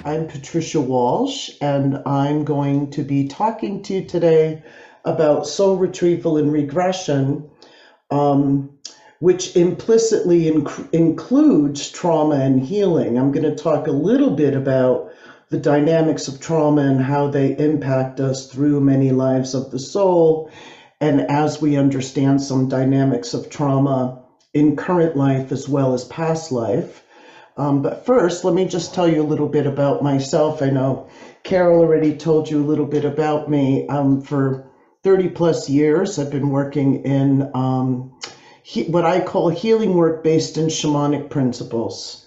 I'm Patricia Walsh, and I'm going to be talking to you today about soul retrieval and regression, which implicitly includes trauma and healing. I'm going to talk a little bit about the dynamics of trauma and how they impact us through many lives of the soul, and as we understand some dynamics of trauma in current life as well as past life. But first, let me just tell you a little bit about myself. I know Carol already told you a little bit about me. For 30 plus years, I've been working in what I call healing work based in shamanic principles.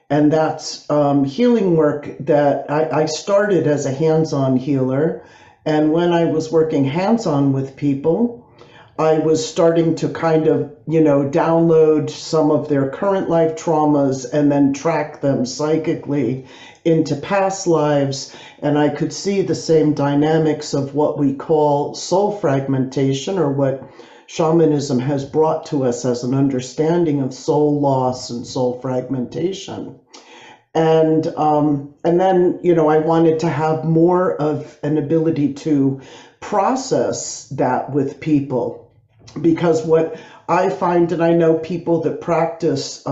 And that's healing work that I started as a hands-on healer. And when I was working hands-on with people, I was starting to kind of, download some of their current life traumas and then track them psychically into past lives. And I could see the same dynamics of what we call soul fragmentation, or what shamanism has brought to us as an understanding of soul loss and soul fragmentation. And then, I wanted to have more of an ability to process that with people. Because what I find, and I know people that practice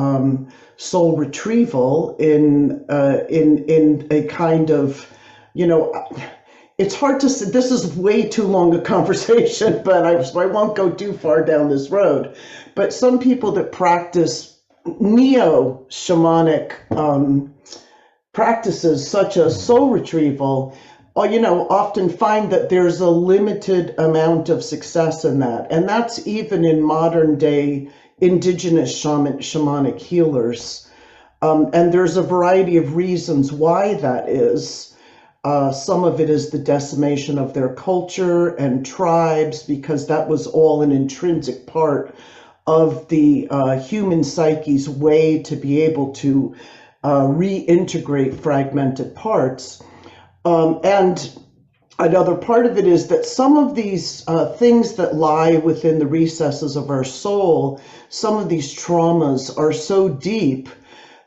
soul retrieval in a kind of, it's hard to say, this is way too long a conversation, but I won't go too far down this road. But some people that practice neo-shamanic practices such as soul retrieval, often find that there's a limited amount of success in that. And that's even in modern day indigenous shamanic healers. And there's a variety of reasons why that is. Some of it is the decimation of their culture and tribes, because that was all an intrinsic part of the human psyche's way to be able to reintegrate fragmented parts. And another part of it is that some of these things that lie within the recesses of our soul, some of these traumas are so deep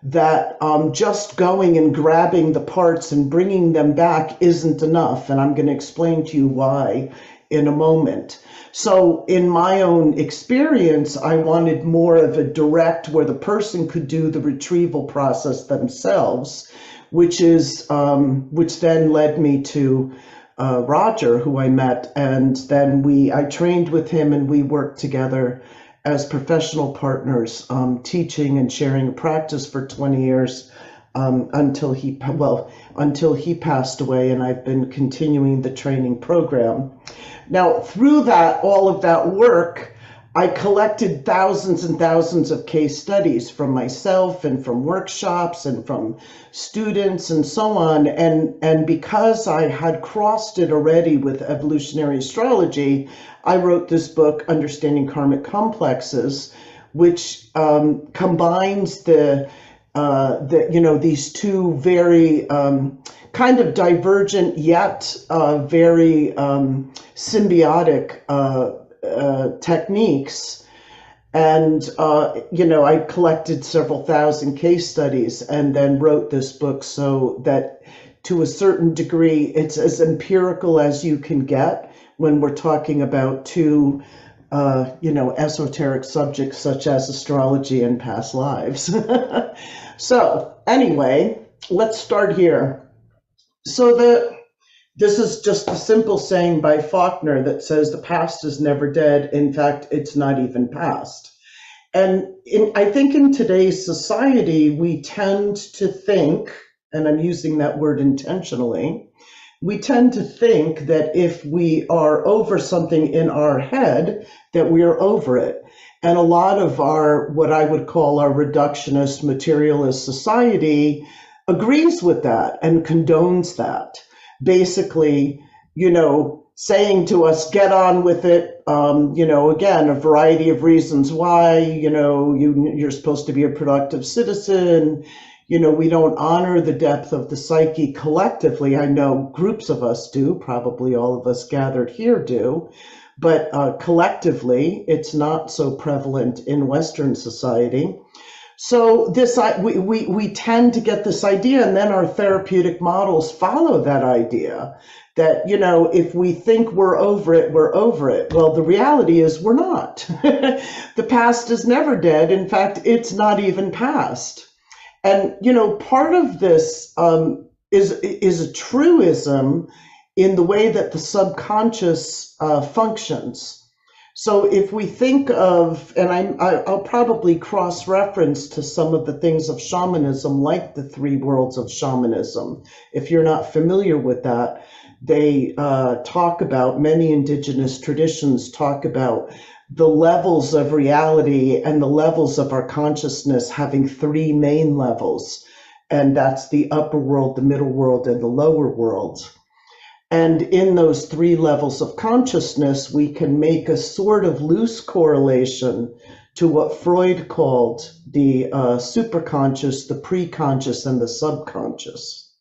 that just going and grabbing the parts and bringing them back isn't enough. And I'm going to explain to you why in a moment. So in my own experience, I wanted more of a direct, where the person could do the retrieval process themselves, which then led me to Roger, who I met, and then I trained with him, and we worked together as professional partners, teaching and sharing a practice for 20 years until he passed away, and I've been continuing the training program. Now, through all of that work, I collected thousands and thousands of case studies from myself and from workshops and from students and so on. And because I had crossed it already with evolutionary astrology, I wrote this book, Understanding Karmic Complexes, which combines these two very kind of divergent yet very symbiotic techniques. And, I collected several thousand case studies and then wrote this book, so that to a certain degree, it's as empirical as you can get when we're talking about two, esoteric subjects such as astrology and past lives. So anyway, let's start here. So this is just a simple saying by Faulkner that says the past is never dead. In fact, it's not even past. And I think in today's society, we tend to think, and I'm using that word intentionally, we tend to think that if we are over something in our head, that we are over it. And a lot of what I would call our reductionist, materialist society agrees with that and condones that. Basically, saying to us, get on with it. Again, a variety of reasons why, you're supposed to be a productive citizen. We don't honor the depth of the psyche collectively. I know groups of us do, probably all of us gathered here do, but collectively, it's not so prevalent in Western society. So we tend to get this idea, and then our therapeutic models follow that idea that, if we think we're over it, we're over it. Well, the reality is we're not. The past is never dead. In fact, it's not even past. And, part of this is a truism in the way that the subconscious functions. So if we think of, and I'll probably cross-reference to some of the things of shamanism, like the three worlds of shamanism. If you're not familiar with that, they talk about, many indigenous traditions talk about the levels of reality and the levels of our consciousness having three main levels. And that's the upper world, the middle world, and the lower world. And in those three levels of consciousness, we can make a sort of loose correlation to what Freud called the superconscious, the preconscious, and the subconscious.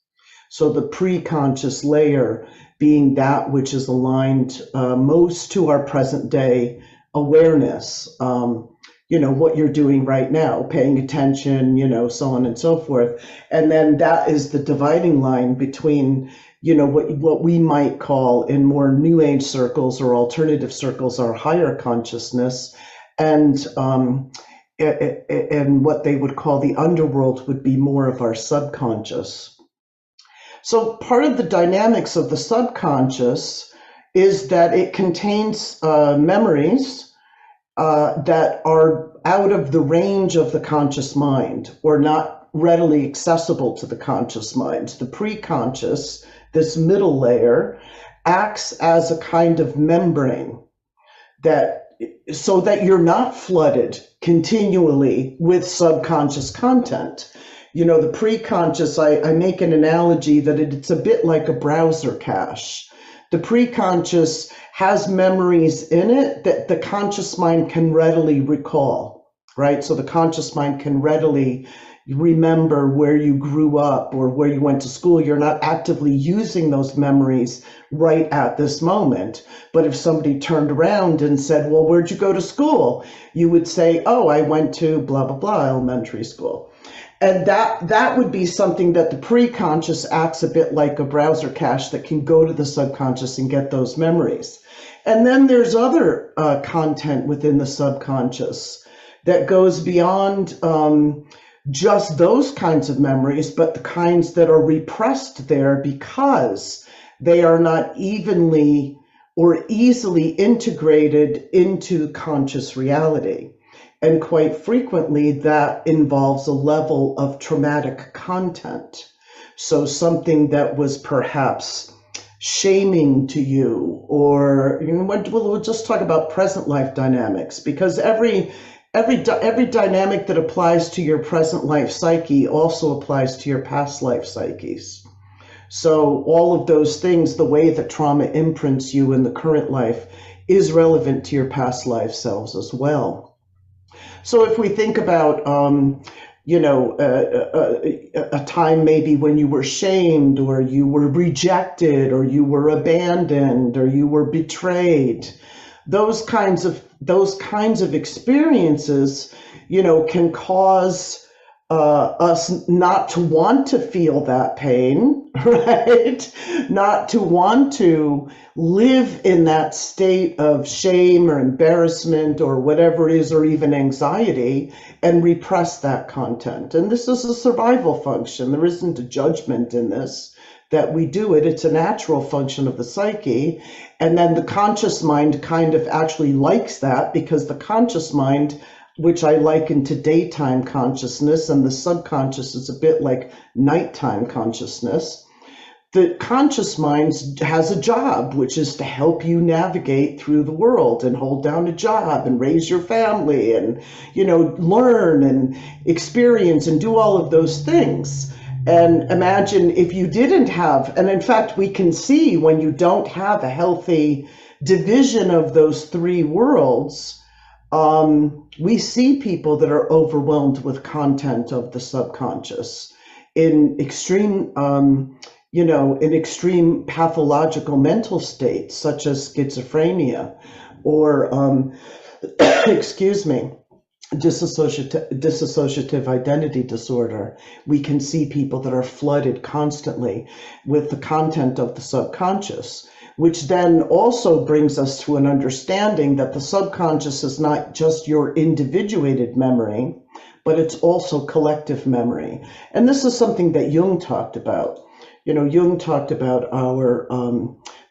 So the preconscious layer being that which is aligned most to our present day awareness. What you're doing right now, paying attention, so on and so forth. And then that is the dividing line between what we might call in more new age circles or alternative circles our higher consciousness, and what they would call the underworld would be more of our subconscious. So part of the dynamics of the subconscious is that it contains memories that are out of the range of the conscious mind, or not readily accessible to the conscious mind. The preconscious, this middle layer, acts as a kind of membrane so that you're not flooded continually with subconscious content. The preconscious, I make an analogy that it's a bit like a browser cache. The preconscious has memories in it that the conscious mind can readily recall, right? So the conscious mind can readily remember where you grew up or where you went to school. You're not actively using those memories right at this moment. But if somebody turned around and said, well, where'd you go to school? You would say, oh, I went to blah, blah, blah, elementary school. And that would be something that the preconscious acts a bit like a browser cache that can go to the subconscious and get those memories. And then there's other content within the subconscious that goes beyond just those kinds of memories, but the kinds that are repressed there because they are not evenly or easily integrated into conscious reality. And quite frequently, that involves a level of traumatic content. So something that was perhaps shaming to you, or we'll just talk about present life dynamics, because every dynamic that applies to your present life psyche also applies to your past life psyches. So all of those things, the way that trauma imprints you in the current life, is relevant to your past life selves as well. So if we think about, a time maybe when you were shamed, or you were rejected, or you were abandoned, or you were betrayed, those kinds of experiences, can cause us not to want to feel that pain, right? Not to want to live in that state of shame or embarrassment or whatever it is, or even anxiety, and repress that content. And this is a survival function. There isn't a judgment in this, that we do it. It's a natural function of the psyche. And then the conscious mind kind of actually likes that, because the conscious mind, which I liken to daytime consciousness, and the subconscious is a bit like nighttime consciousness. The conscious mind has a job, which is to help you navigate through the world and hold down a job and raise your family and, learn and experience and do all of those things. And imagine if you didn't have, and in fact, we can see when you don't have a healthy division of those three worlds, we see people that are overwhelmed with content of the subconscious in extreme, in extreme pathological mental states, such as schizophrenia or, excuse me, dissociative identity disorder, we can see people that are flooded constantly with the content of the subconscious, which then also brings us to an understanding that the subconscious is not just your individuated memory, but it's also collective memory. And this is something that Jung talked about. Jung talked about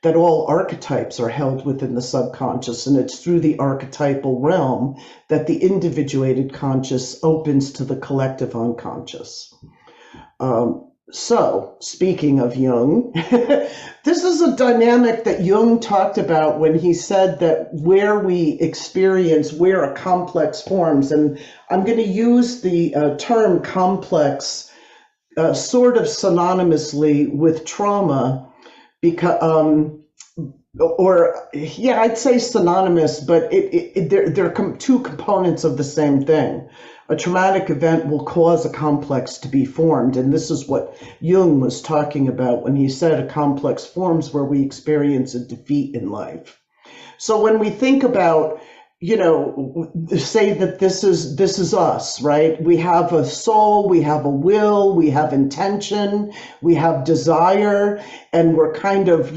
that all archetypes are held within the subconscious, and it's through the archetypal realm that the individuated conscious opens to the collective unconscious. So, speaking of Jung, this is a dynamic that Jung talked about when he said that where a complex forms, and I'm going to use the term complex sort of synonymously with trauma, because, I'd say synonymous, but they're two components of the same thing. A traumatic event will cause a complex to be formed, and this is what Jung was talking about when he said a complex forms where we experience a defeat in life. So when we think about, say that this is us, right? We have a soul, we have a will, we have intention, we have desire, and we're kind of,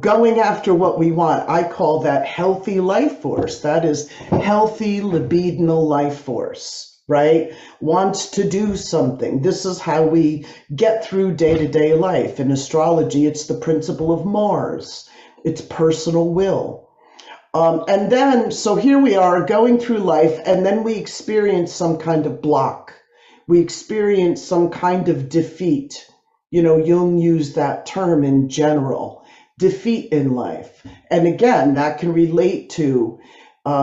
going after what we want. I call that healthy life force. That is healthy libidinal life force, right? Wants to do something. This is how we get through day-to-day life. In astrology, it's the principle of Mars. It's personal will. And then, so here we are going through life, and then we experience some kind of block. We experience some kind of defeat. Jung used that term in general, defeat in life. And again, that can relate to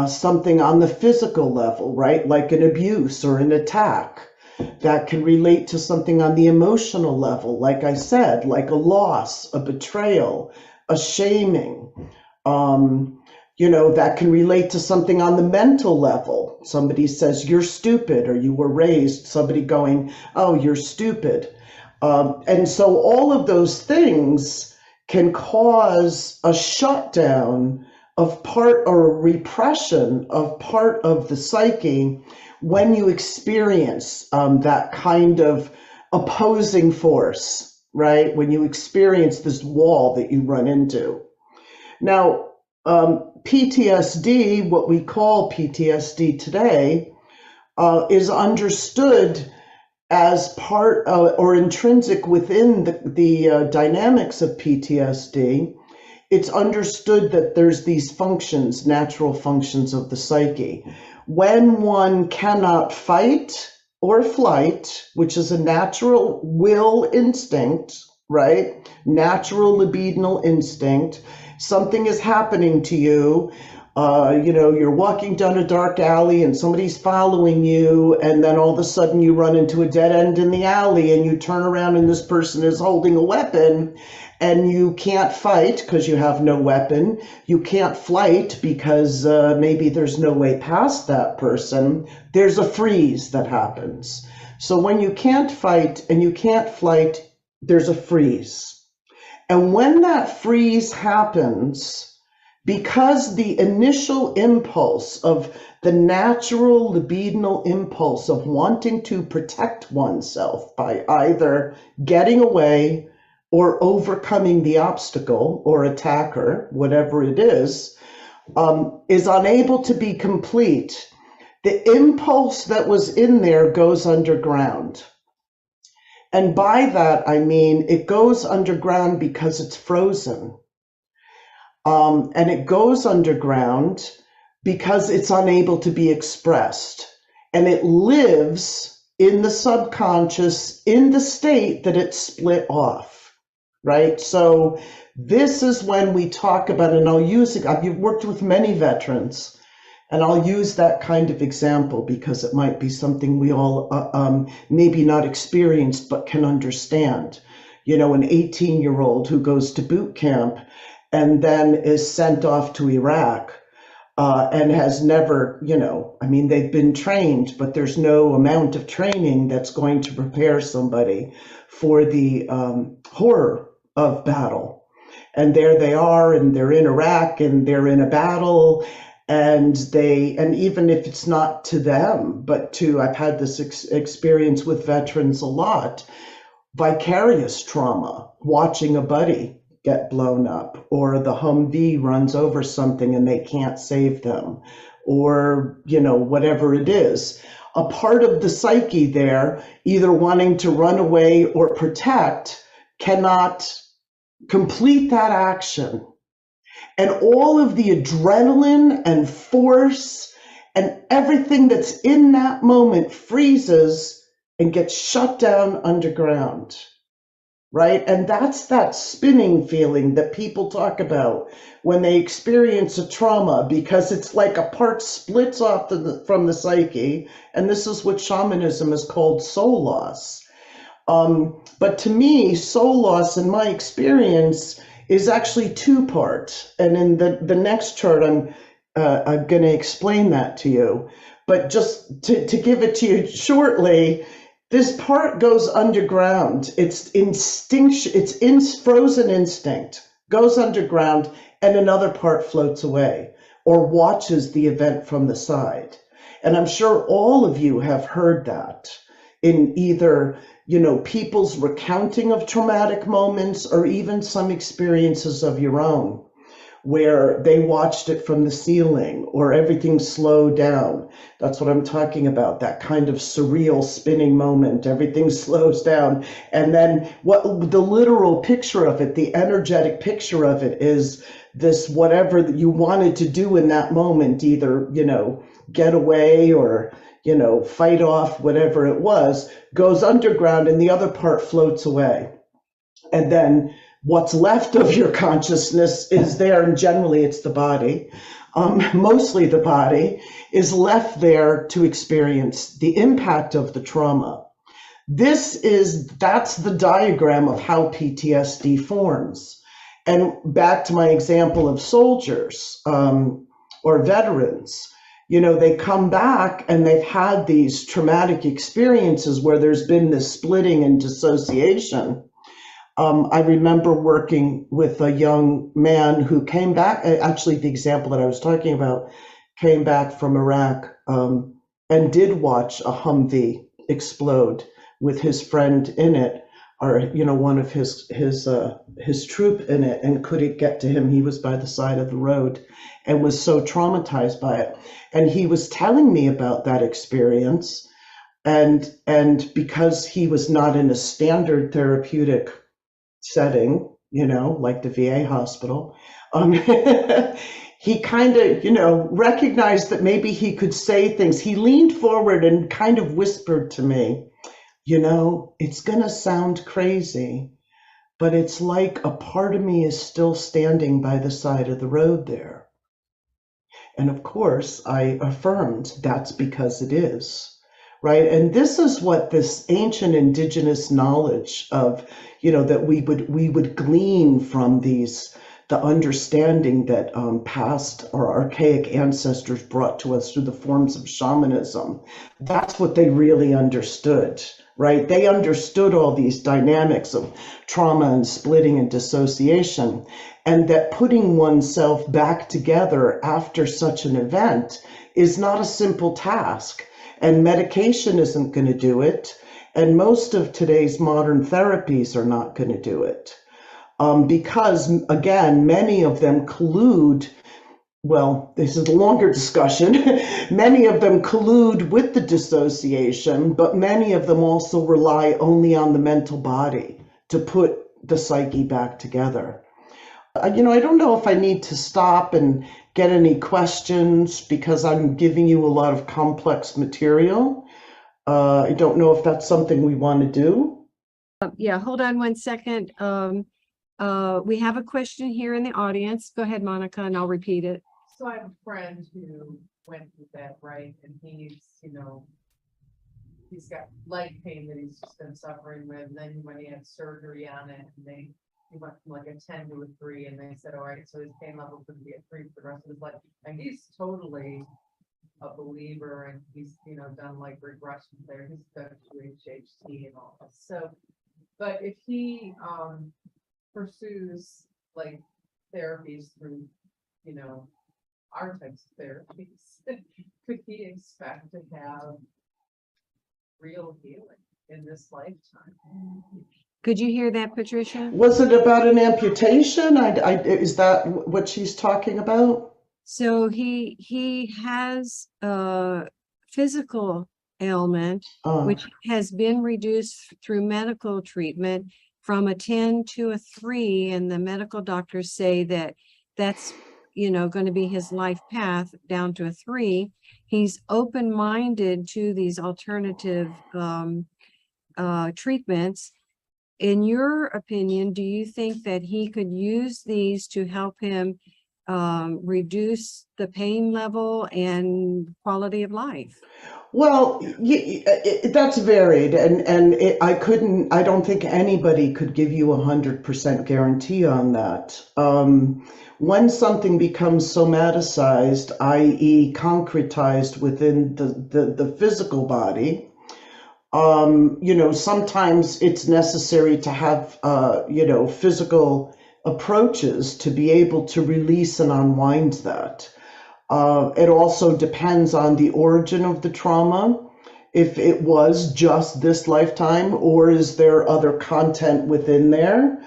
something on the physical level, right? Like an abuse or an attack. That can relate to something on the emotional level, like I said, like a loss, a betrayal, a shaming. That can relate to something on the mental level. Somebody says, you're stupid, or you were raised, somebody going, oh, you're stupid. And so all of those things can cause a shutdown of part or a repression of part of the psyche when you experience that kind of opposing force, right? When you experience this wall that you run into. Now, PTSD, what we call PTSD today, is understood as part or intrinsic within the dynamics of PTSD. It's understood that there's these functions, natural functions of the psyche. When one cannot fight or flight, which is a natural will instinct, right? Natural libidinal instinct. Something is happening to you. You're walking down a dark alley and somebody's following you, and then all of a sudden you run into a dead end in the alley and you turn around and this person is holding a weapon, and you can't fight because you have no weapon. You can't flight because maybe there's no way past that person. There's a freeze that happens. So when you can't fight and you can't flight, there's a freeze. And when that freeze happens, because the initial impulse of the natural libidinal impulse of wanting to protect oneself by either getting away or overcoming the obstacle or attacker, whatever it is unable to be complete, the impulse that was in there goes underground. And by that, I mean, it goes underground because it's frozen. And it goes underground because it's unable to be expressed. And it lives in the subconscious in the state that it's split off, right? So this is when we talk about, and I'll use it, I've worked with many veterans, and I'll use that kind of example because it might be something we all maybe not experienced but can understand. An 18-year-old who goes to boot camp and then is sent off to Iraq and has never, they've been trained, but there's no amount of training that's going to prepare somebody for the horror of battle. And there they are, and they're in Iraq, and they're in a battle, And even if it's not to them, but to, I've had this experience with veterans a lot, vicarious trauma, watching a buddy get blown up, or the Humvee runs over something and they can't save them, or, whatever it is. A part of the psyche there, either wanting to run away or protect, cannot complete that action. And all of the adrenaline and force and everything that's in that moment freezes and gets shut down underground, right? And that's that spinning feeling that people talk about when they experience a trauma, because it's like a part splits off from the psyche. And this is what shamanism is called soul loss. But to me, soul loss, in my experience, is actually two-part. And in the next chart, I'm going to explain that to you. But just to give it to you shortly, this part goes underground. It's instinct. It's frozen instinct, goes underground, and another part floats away or watches the event from the side. And I'm sure all of you have heard that in either people's recounting of traumatic moments, or even some experiences of your own, where they watched it from the ceiling or everything slowed down. That's what I'm talking about, that kind of surreal spinning moment. Everything slows down. And then what the literal picture of it, the energetic picture of it, is this whatever that you wanted to do in that moment, either, get away or fight off whatever it was, goes underground and the other part floats away. And then what's left of your consciousness is there, and generally it's the body, mostly the body, is left there to experience the impact of the trauma. That's the diagram of how PTSD forms. And back to my example of soldiers or veterans, they come back and they've had these traumatic experiences where there's been this splitting and dissociation. I remember working with a young man who came back, actually the example that I was talking about, came back from Iraq and did watch a Humvee explode with his friend in it, or one of his troop in it, and couldn't get to him. He was by the side of the road and was so traumatized by it. And he was telling me about that experience, and because he was not in a standard therapeutic setting, like the VA hospital, he kind of, recognized that maybe he could say things. He leaned forward and kind of whispered to me, it's going to sound crazy, but it's like a part of me is still standing by the side of the road there. And of course, I affirmed that's because it is, right? And this is what this ancient indigenous knowledge of, that we would glean from the understanding that past or archaic ancestors brought to us through the forms of shamanism. That's what they really understood, right? They understood all these dynamics of trauma and splitting and dissociation, and that putting oneself back together after such an event is not a simple task. And medication isn't going to do it. And most of today's modern therapies are not going to do it. Because, again, many of them collude. Well, this is a longer discussion. Many of them collude with the dissociation, but many of them also rely only on the mental body to put the psyche back together. I don't know if I need to stop and get any questions, because I'm giving you a lot of complex material. I don't know if that's something we want to do. Yeah, hold on one second. We have a question here in the audience. Go ahead, Monica, and I'll repeat it. So I have a friend who went through that, right? And he's got leg pain that he's just been suffering with. And then when he had surgery on it, and he went from like a 10 to a 3, and they said, all right, so his pain level could be a 3 for the rest of his life. And he's totally a believer, and he's, done like regression there. He's done HHT and all that. So, but if he pursues like therapies through, our types of therapies, could he expect to have real healing in this lifetime? Could you hear that, Patricia? Was it about an amputation? Is that what she's talking about? So he has a physical ailment, which has been reduced through medical treatment from a 10 to a 3, and the medical doctors say that that's, you know, going to be his life path down to a 3. He's open-minded to these alternative treatments. In your opinion, do you think that he could use these to help him reduce the pain level and quality of life? Well, that's varied, and I don't think anybody could give you 100% guarantee on that. When something becomes somaticized, i.e. concretized within the physical body, you know, sometimes it's necessary to have, you know, physical approaches to be able to release and unwind that. It also depends on the origin of the trauma, if it was just this lifetime, or is there other content within there?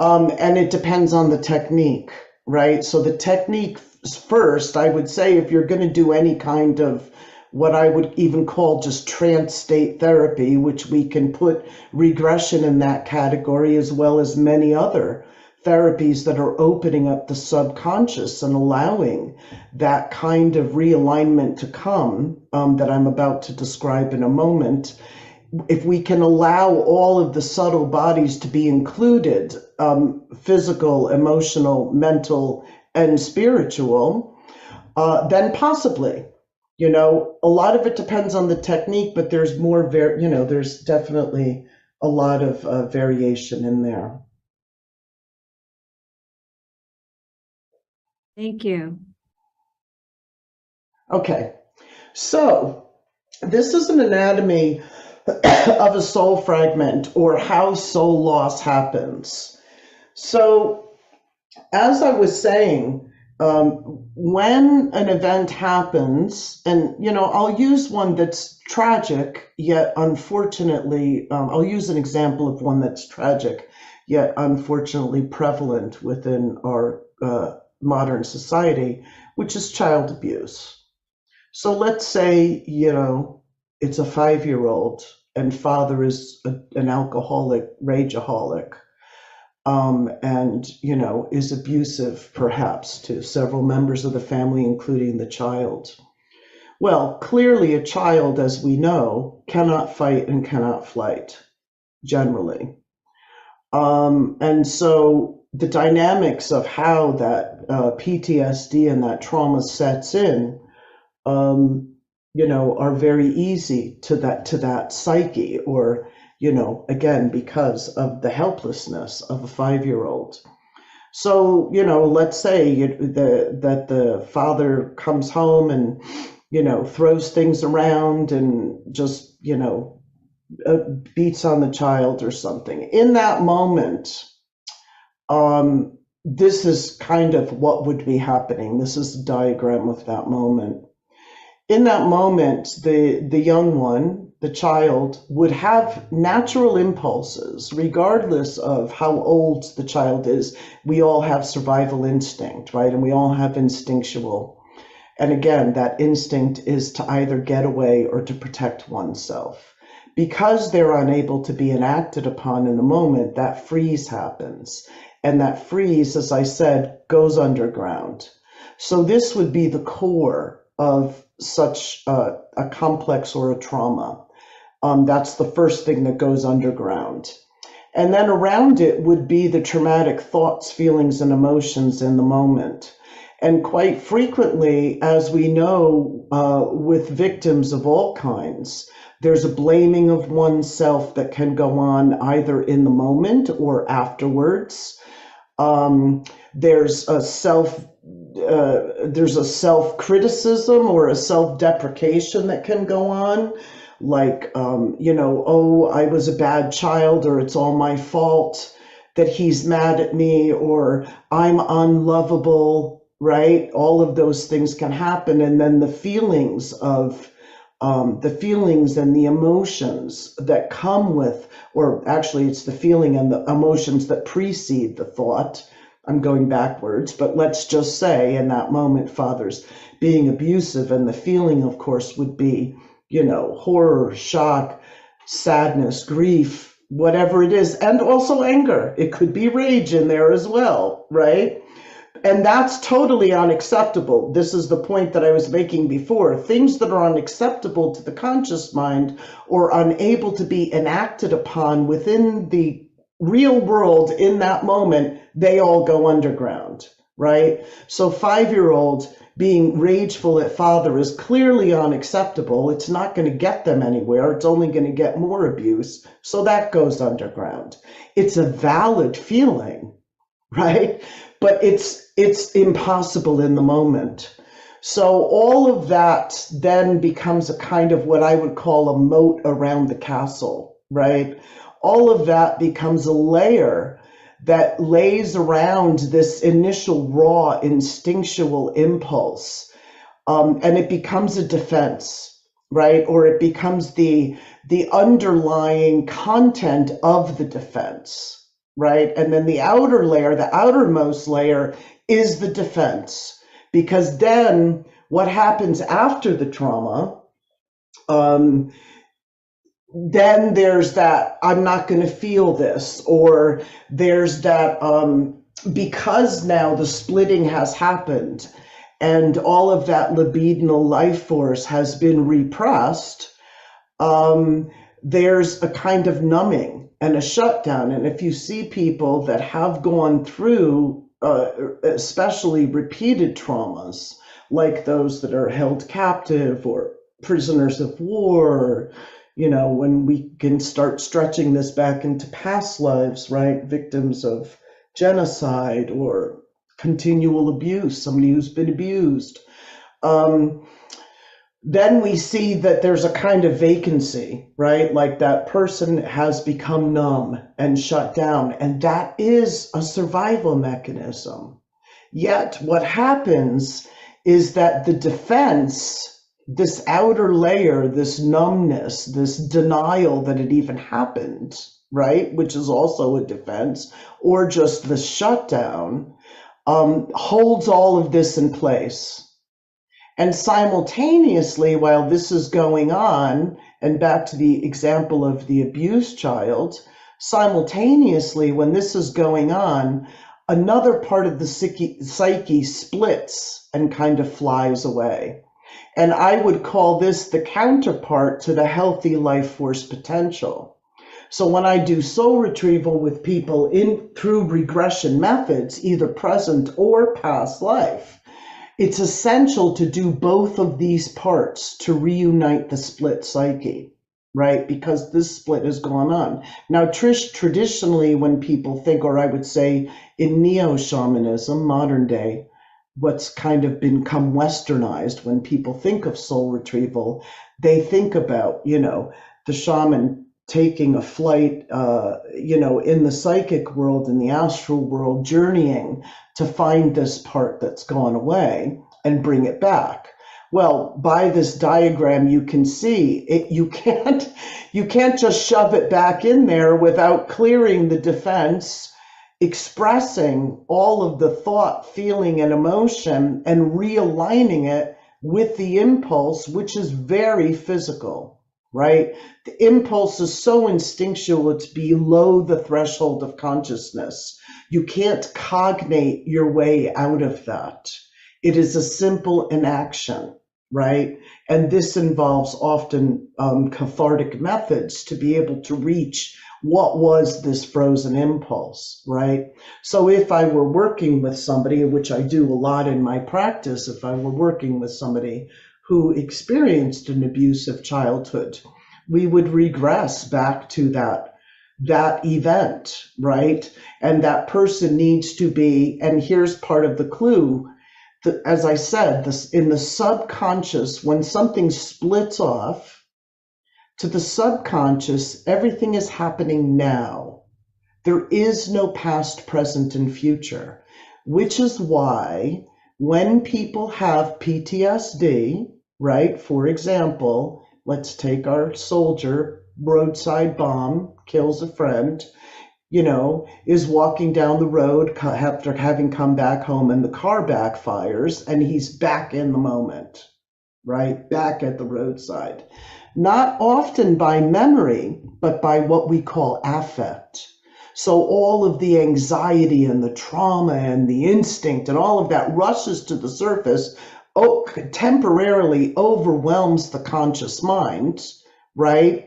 And it depends on the technique, right? So the technique first, I would say, if you're going to do any kind of what I would even call just trance state therapy, which we can put regression in that category, as well as many other therapies that are opening up the subconscious and allowing that kind of realignment to come, that I'm about to describe in a moment. If we can allow all of the subtle bodies to be included, physical, emotional, mental, and spiritual, then possibly. You know, a lot of it depends on the technique, but there's more, you know, there's definitely a lot of variation in there. Thank you. Okay, so this is an anatomy of a soul fragment, or how soul loss happens. So, as I was saying, when an event happens, and you know, I'll use one that's tragic, yet unfortunately, I'll use an example of one that's tragic, yet unfortunately prevalent within our modern society, which is child abuse. So let's say, you know, it's a 5-year-old and father is an alcoholic, rageaholic, and, you know, is abusive perhaps to several members of the family, including the child. Well, clearly a child, as we know, cannot fight and cannot flight, generally. And so the dynamics of how that PTSD and that trauma sets in, you know, are very easy to that psyche, or, you know, again, because of the helplessness of a 5-year-old. So, you know, let's say that the father comes home and, you know, throws things around and just, you know, beats on the child or something. In that moment, this is kind of what would be happening. This is a diagram of that moment. In that moment, the young one, the child, would have natural impulses, regardless of how old the child is. We all have survival instinct, right? And we all have instinctual. And again, that instinct is to either get away or to protect oneself. Because they're unable to be enacted upon in the moment, that freeze happens. And that freeze, as I said, goes underground. So this would be the core of such a complex or a trauma. That's the first thing that goes underground. And then around it would be the traumatic thoughts, feelings, and emotions in the moment. And quite frequently, as we know, with victims of all kinds, there's a blaming of oneself that can go on either in the moment or afterwards. There's a self-criticism or a self-deprecation that can go on, like, you know, oh, I was a bad child, or it's all my fault that he's mad at me, or I'm unlovable, right? All of those things can happen. And then the feelings and the emotions that come with, or actually it's the feeling and the emotions that precede the thought. I'm going backwards, but let's just say in that moment, father's being abusive, and the feeling, of course, would be, horror, shock, sadness, grief, whatever it is, and also anger. It could be rage in there as well, right? And that's totally unacceptable. This is the point that I was making before. Things that are unacceptable to the conscious mind or unable to be enacted upon within the real world in that moment, they all go underground, right? So 5-year-old being rageful at father is clearly unacceptable. It's not going to get them anywhere. It's only going to get more abuse. So that goes underground. It's a valid feeling, right? But it's impossible in the moment. So all of that then becomes a kind of what I would call a moat around the castle, right? All of that becomes a layer that lays around this initial raw instinctual impulse. And it becomes a defense, right? Or it becomes the underlying content of the defense, right? And then the outer layer, the outermost layer, is the defense. Because then what happens after the trauma, then there's that, I'm not going to feel this, or there's that, because now the splitting has happened and all of that libidinal life force has been repressed, there's a kind of numbing and a shutdown. And if you see people that have gone through, especially repeated traumas, like those that are held captive or prisoners of war, when we can start stretching this back into past lives, right? Victims of genocide or continual abuse, somebody who's been abused. Then we see that there's a kind of vacancy, right? Like that person has become numb and shut down, and that is a survival mechanism. Yet what happens is that the defense, this outer layer, this numbness, this denial that it even happened, right, which is also a defense, or just the shutdown, holds all of this in place. And simultaneously, while this is going on, and back to the example of the abused child, simultaneously, when this is going on, another part of the psyche splits and kind of flies away. And I would call this the counterpart to the healthy life force potential. So when I do soul retrieval with people through regression methods, either present or past life, it's essential to do both of these parts to reunite the split psyche, right? Because this split has gone on. Now, traditionally, when people think, or I would say in neo-shamanism, modern day, what's kind of become westernized, when people think of soul retrieval, they think about, the shaman taking a flight, in the psychic world, in the astral world, journeying to find this part that's gone away and bring it back. Well, by this diagram, you can see it. You can't just shove it back in there without clearing the defense, expressing all of the thought, feeling, and emotion, and realigning it with the impulse, which is very physical, right? The impulse is so instinctual, it's below the threshold of consciousness. You can't cognate your way out of that. It is a simple inaction, right? And this involves often cathartic methods to be able to reach what was this frozen impulse, right? So if I were working with somebody, which I do a lot in my practice, if I were working with somebody who experienced an abusive childhood, we would regress back to that event, right? And that person needs to be, and here's part of the clue, that, as I said, this in the subconscious, when something splits off, to the subconscious, everything is happening now. There is no past, present, and future, which is why when people have PTSD, right? For example, let's take our soldier, roadside bomb, kills a friend, is walking down the road after having come back home and the car backfires and he's back in the moment, right? Back at the roadside. Not often by memory, but by what we call affect. So all of the anxiety and the trauma and the instinct and all of that rushes to the surface, temporarily overwhelms the conscious mind, right?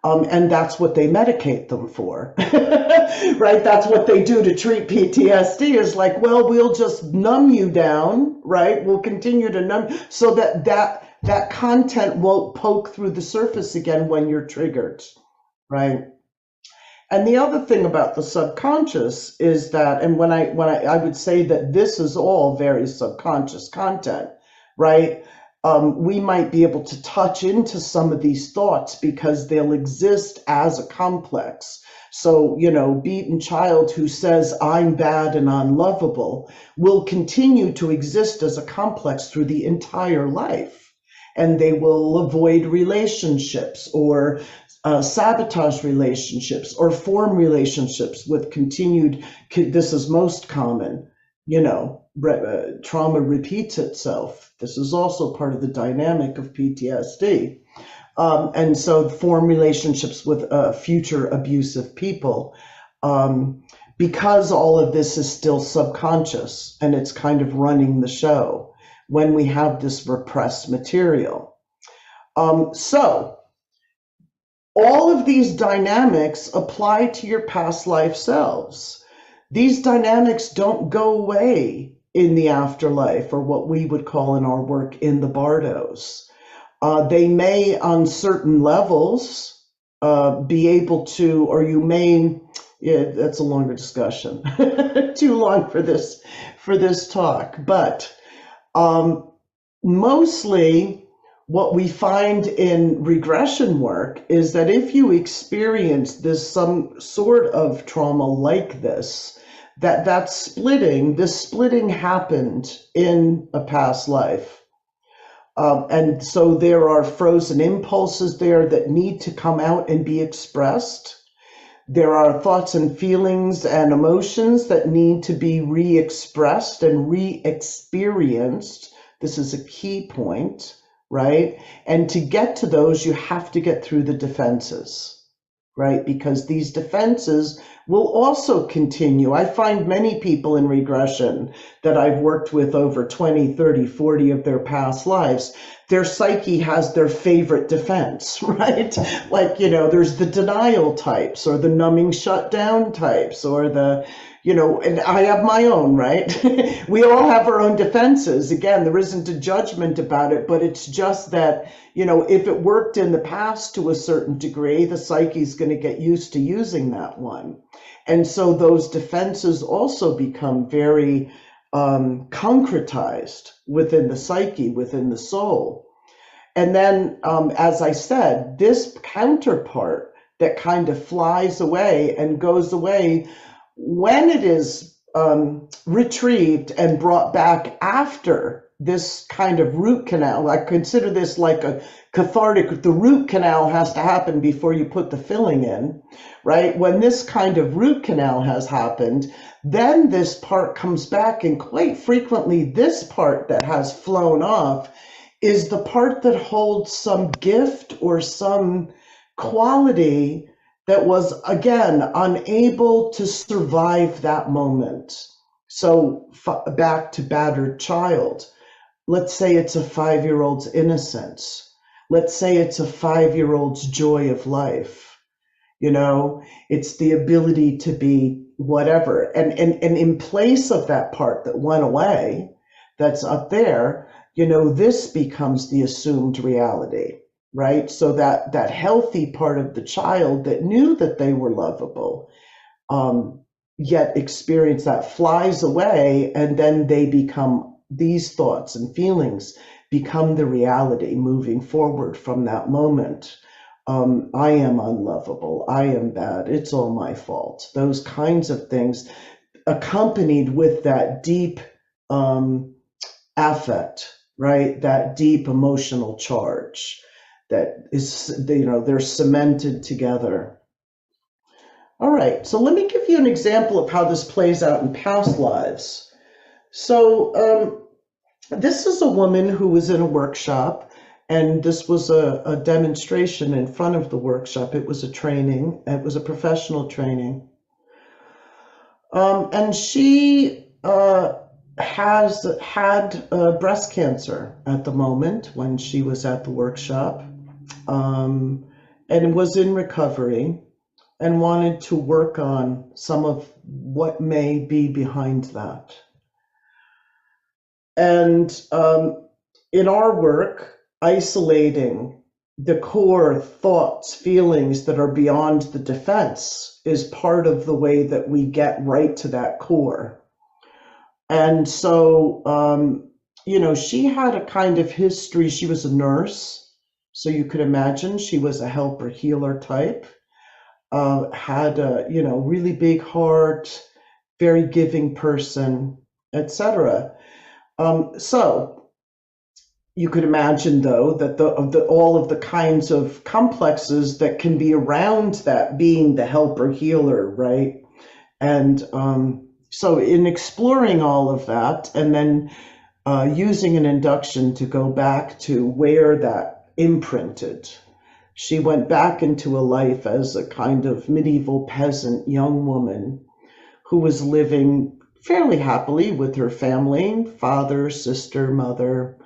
And that's what they medicate them for, right? That's what they do to treat PTSD is like, well, we'll just numb you down, right? We'll continue to numb so that content won't poke through the surface again when you're triggered, right? And the other thing about the subconscious is that, and when I would say that this is all very subconscious content, right? We might be able to touch into some of these thoughts because they'll exist as a complex. So, beaten child who says, I'm bad and unlovable, will continue to exist as a complex through the entire life. And they will avoid relationships or sabotage relationships or form relationships with continued, this is most common, trauma repeats itself. This is also part of the dynamic of PTSD. And so form relationships with future abusive people, because all of this is still subconscious and it's kind of running the show when we have this repressed material. So all of these dynamics apply to your past life selves. These dynamics don't go away in the afterlife, or what we would call in our work in the bardos. They may, on certain levels, be able to, or you may, that's a longer discussion, too long for this talk, but mostly what we find in regression work is that if you experience some sort of trauma like this, this splitting happened in a past life. And so there are frozen impulses there that need to come out and be expressed. There are thoughts and feelings and emotions that need to be re-expressed and re-experienced. This is a key point, right? And to get to those, you have to get through the defenses, right? Because these defenses will also continue. I find many people in regression that I've worked with over 20, 30, 40 of their past lives, their psyche has their favorite defense, right? Like, there's the denial types or the numbing shutdown types or the, and I have my own, right? We all have our own defenses. Again, there isn't a judgment about it, but it's just that, if it worked in the past to a certain degree, the psyche is going to get used to using that one. And so those defenses also become very concretized within the psyche, within the soul. And then, as I said, this counterpart that kind of flies away and goes away when it is retrieved and brought back after this kind of root canal. I consider this like a cathartic, the root canal has to happen before you put the filling in, right? When this kind of root canal has happened, then this part comes back, and quite frequently this part that has flown off is the part that holds some gift or some quality that was, again, unable to survive that moment. So back to battered child. Let's say it's a 5-year-old's innocence. Let's say it's a 5-year-old's joy of life. It's the ability to be whatever. And in place of that part that went away, that's up there, this becomes the assumed reality. Right? So that healthy part of the child that knew that they were lovable, yet experience that flies away, and then they become, these thoughts and feelings become the reality moving forward from that moment. I am unlovable. I am bad. It's all my fault. Those kinds of things accompanied with that deep affect, right? That deep emotional charge that is, they're cemented together. All right, so let me give you an example of how this plays out in past lives. So this is a woman who was in a workshop, and this was a demonstration in front of the workshop. It was a training, it was a professional training. And she has had breast cancer at the moment when she was at the workshop, and was in recovery and wanted to work on some of what may be behind that. And in our work, isolating the core thoughts, feelings that are beyond the defense is part of the way that we get right to that core. And so, she had a kind of history. She was a nurse, so you could imagine she was a helper healer type, had a, really big heart, very giving person, etc. So you could imagine, though, that all of the kinds of complexes that can be around that being the helper healer, right? And so in exploring all of that, and then using an induction to go back to where that imprinted, she went back into a life as a kind of medieval peasant young woman who was living fairly happily with her family, father, sister, mother,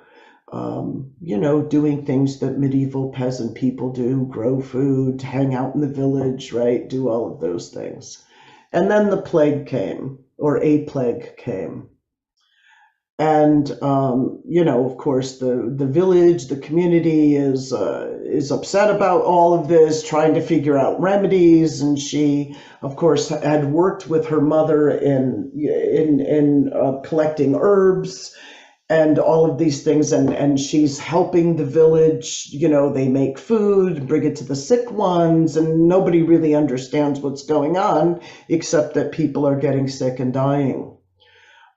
doing things that medieval peasant people do, grow food, hang out in the village, right? Do all of those things. And then the plague came, or a plague came. And, of course, the village, the community is upset about all of this, trying to figure out remedies. And she, of course, had worked with her mother in collecting herbs and all of these things. And she's helping the village, they make food, bring it to the sick ones, and nobody really understands what's going on, except that people are getting sick and dying.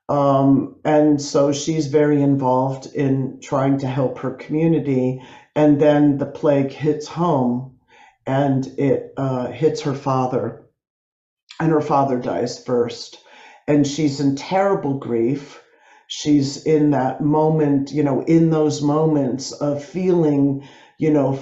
And so she's very involved in trying to help her community. And then the plague hits home, and it hits her father, and her father dies first. And she's in terrible grief. She's in that moment, in those moments of feeling,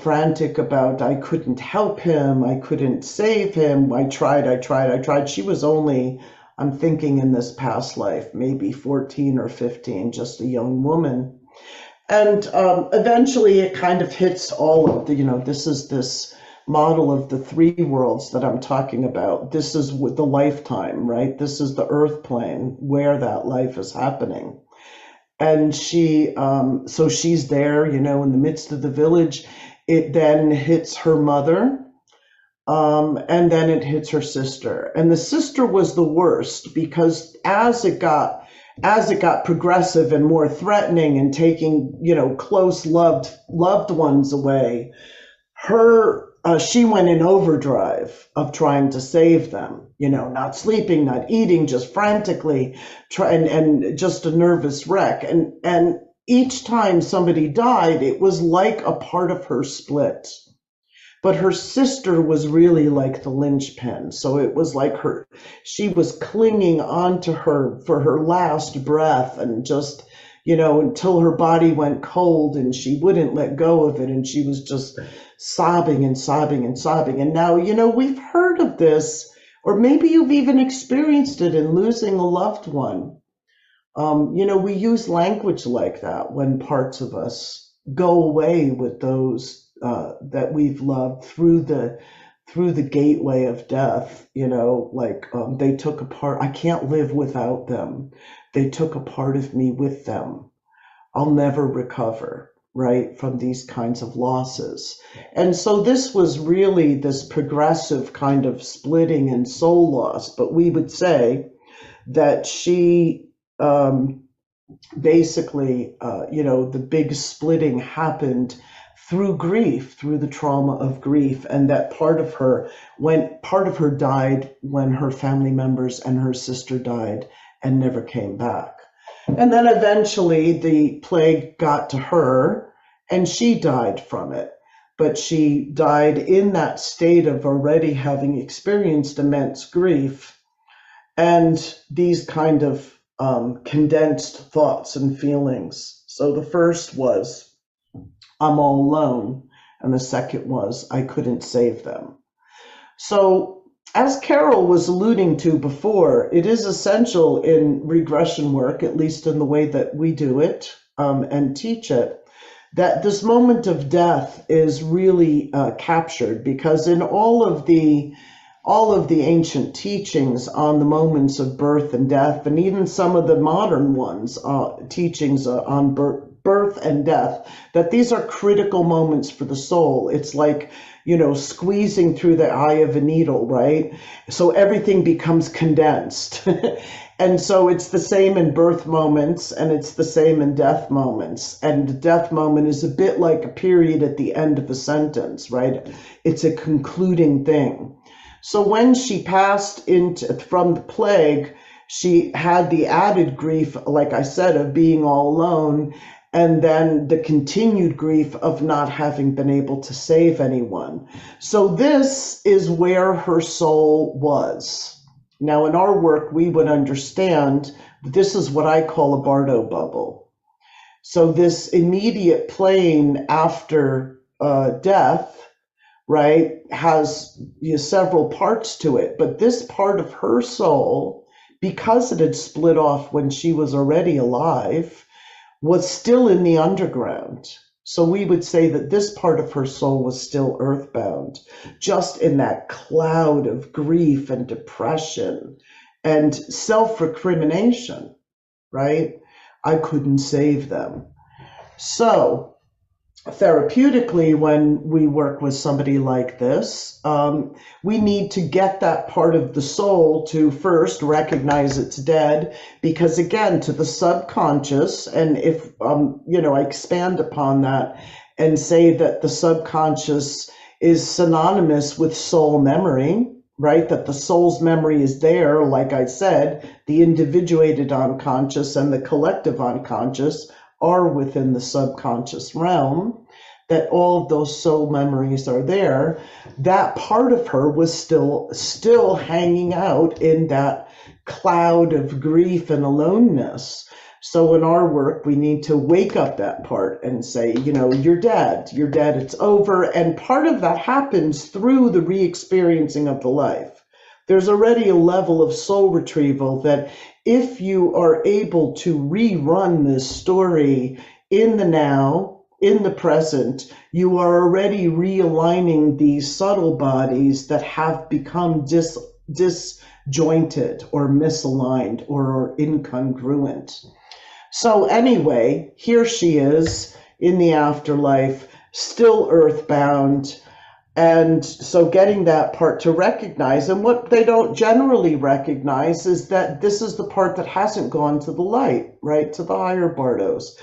frantic about, I couldn't help him, I couldn't save him, I tried. She was only, I'm thinking in this past life, maybe 14 or 15, just a young woman. And eventually it kind of hits all of the, this is this model of the three worlds that I'm talking about. This is with the lifetime, right? This is the earth plane where that life is happening. And she, so she's there, in the midst of the village. It then hits her mother. And then it hits her sister. And the sister was the worst, because as it got progressive and more threatening and taking, close loved ones away, she went in overdrive of trying to save them, not sleeping, not eating, just frantically and just a nervous wreck. And each time somebody died, it was like a part of her split. But her sister was really like the linchpin. So it was like she was clinging onto her for her last breath, and just, until her body went cold and she wouldn't let go of it. And she was just sobbing and sobbing and sobbing. And now, we've heard of this, or maybe you've even experienced it in losing a loved one. We use language like that when parts of us go away with those that we've loved through the gateway of death, they took a part. I can't live without them. They took a part of me with them. I'll never recover, right, from these kinds of losses. And so this was really this progressive kind of splitting and soul loss. But we would say that she basically, the big splitting happened through grief, through the trauma of grief, and that part of her died when her family members and her sister died and never came back. And then eventually the plague got to her and she died from it. But she died in that state of already having experienced immense grief and these kind of condensed thoughts and feelings. So the first was, I'm all alone. And the second was, I couldn't save them. So as Carol was alluding to before, it is essential in regression work, at least in the way that we do it and teach it, that this moment of death is really captured, because in all of the ancient teachings on the moments of birth and death, and even some of the modern ones, teachings on birth and death, that these are critical moments for the soul. It's like, squeezing through the eye of a needle, right? So everything becomes condensed. And so it's the same in birth moments, and it's the same in death moments. And the death moment is a bit like a period at the end of a sentence, right? It's a concluding thing. So when she passed from the plague, she had the added grief, like I said, of being all alone, and then the continued grief of not having been able to save anyone. So this is where her soul was. Now, in our work, we would understand this is what I call a Bardo bubble. So this immediate plane after death, right, has several parts to it. But this part of her soul, because it had split off when she was already alive, was still in the underground. So we would say that this part of her soul was still earthbound, just in that cloud of grief and depression and self-recrimination, right? I couldn't save them. So therapeutically, when we work with somebody like this, we need to get that part of the soul to first recognize it's dead, because again, to the subconscious, and if I expand upon that and say that the subconscious is synonymous with soul memory, right? That the soul's memory is there, like I said, the individuated unconscious and the collective unconscious are within the subconscious realm, that all of those soul memories are there. That part of her was still hanging out in that cloud of grief and aloneness. So in our work, we need to wake up that part and say, you're dead, it's over. And part of that happens through the re-experiencing of the life. There's already a level of soul retrieval that if you are able to rerun this story in the now, in the present, you are already realigning these subtle bodies that have become disjointed or misaligned or incongruent. So anyway, here she is in the afterlife, still earthbound. And so getting that part to recognize, and what they don't generally recognize is that this is the part that hasn't gone to the light, right, to the higher Bardos.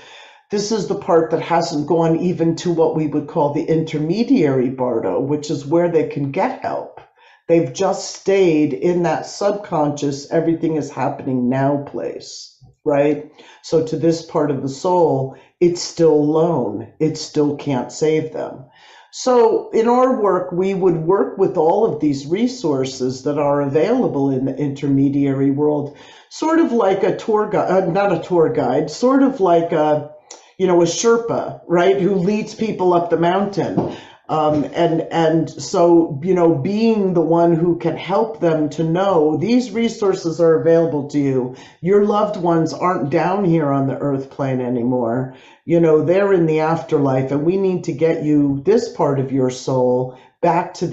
This is the part that hasn't gone even to what we would call the intermediary Bardo, which is where they can get help. They've just stayed in that subconscious, everything is happening now place, right? So to this part of the soul, it's still alone. It still can't save them. So in our work, we would work with all of these resources that are available in the intermediary world, sort of like a tour guide, not a tour guide, sort of like a Sherpa, right, who leads people up the mountain. And so, being the one who can help them to know these resources are available to you. Your loved ones aren't down here on the earth plane anymore. They're in the afterlife, and we need to get you this part of your soul back to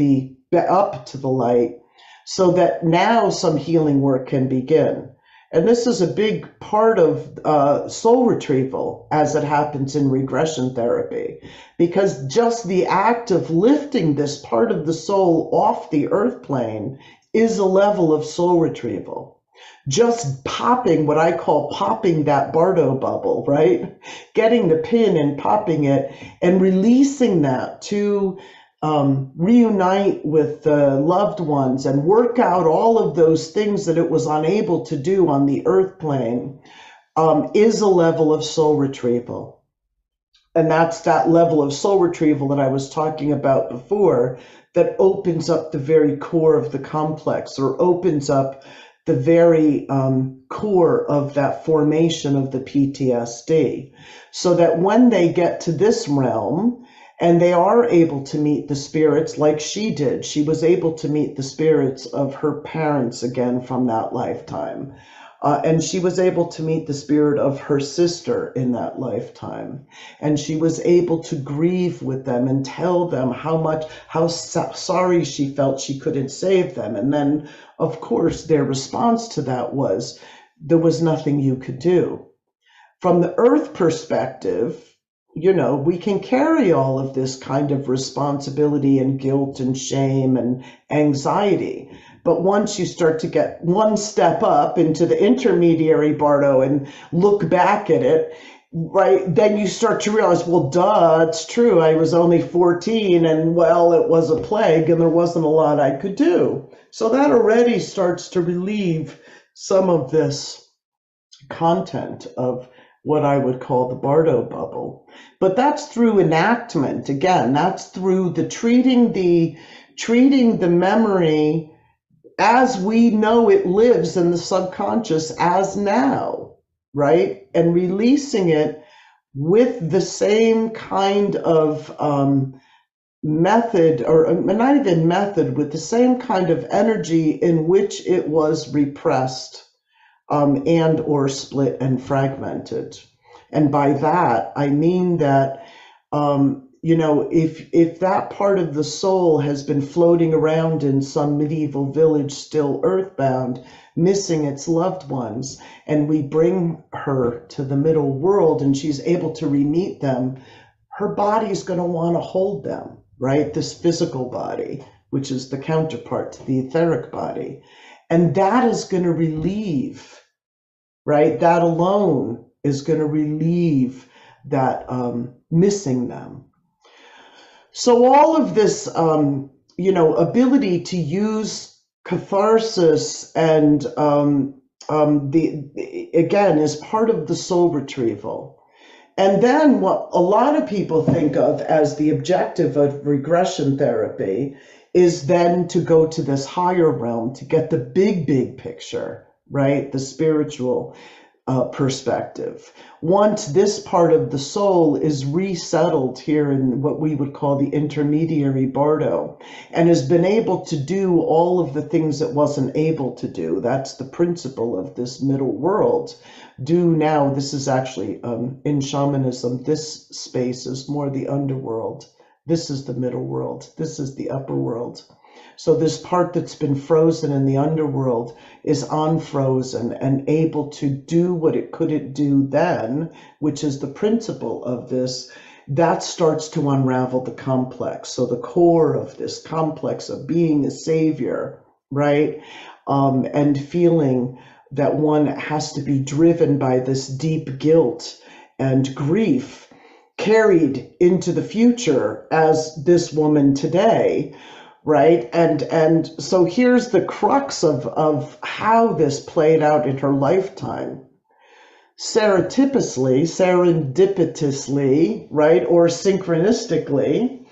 up to the light, so that now some healing work can begin. And this is a big part of soul retrieval as it happens in regression therapy, because just the act of lifting this part of the soul off the earth plane is a level of soul retrieval. Just popping, what I call popping that Bardo bubble, right? Getting the pin and popping it and releasing that to reunite with loved ones and work out all of those things that it was unable to do on the earth plane, is a level of soul retrieval. And that's that level of soul retrieval that I was talking about before, that opens up the very core of the complex, or opens up the very core of that formation of the PTSD. So that when they get to this realm, and they are able to meet the spirits like she did. She was able to meet the spirits of her parents again from that lifetime. And she was able to meet the spirit of her sister in that lifetime. And she was able to grieve with them and tell them how sorry she felt she couldn't save them. And then, of course, their response to that was, there was nothing you could do. From the earth perspective, we can carry all of this kind of responsibility and guilt and shame and anxiety. But once you start to get one step up into the intermediary bardo and look back at it, right, then you start to realize, well, duh, it's true. I was only 14 and, well, it was a plague and there wasn't a lot I could do. So that already starts to relieve some of this content of what I would call the bardo bubble. But that's through enactment. Again, that's through the treating the memory as we know it lives in the subconscious as now, right? And releasing it with the same kind of method, or not even method, with the same kind of energy in which it was repressed and or split and fragmented. And by that, I mean that, if that part of the soul has been floating around in some medieval village, still earthbound, missing its loved ones, and we bring her to the middle world and she's able to re-meet them, her body's going to want to hold them, right? This physical body, which is the counterpart to the etheric body. And that is going to relieve, right? That alone is going to relieve that missing them. So all of this, ability to use catharsis and again, is part of the soul retrieval. And then what a lot of people think of as the objective of regression therapy is then to go to this higher realm to get the big picture, right? The spiritual perspective. Once this part of the soul is resettled here in what we would call the intermediary bardo, and has been able to do all of the things it wasn't able to do, that's the principle of this middle world. Do now, this is actually, in shamanism, this space is more the underworld. This is the middle world. This is the upper world. So this part that's been frozen in the underworld is unfrozen and able to do what it couldn't do then, which is the principle of this. That starts to unravel the complex. So the core of this complex of being a savior, right? And feeling that one has to be driven by this deep guilt and grief carried into the future as this woman today. Right. And so here's the crux of how this played out in her lifetime. Serendipitously, right, or synchronistically,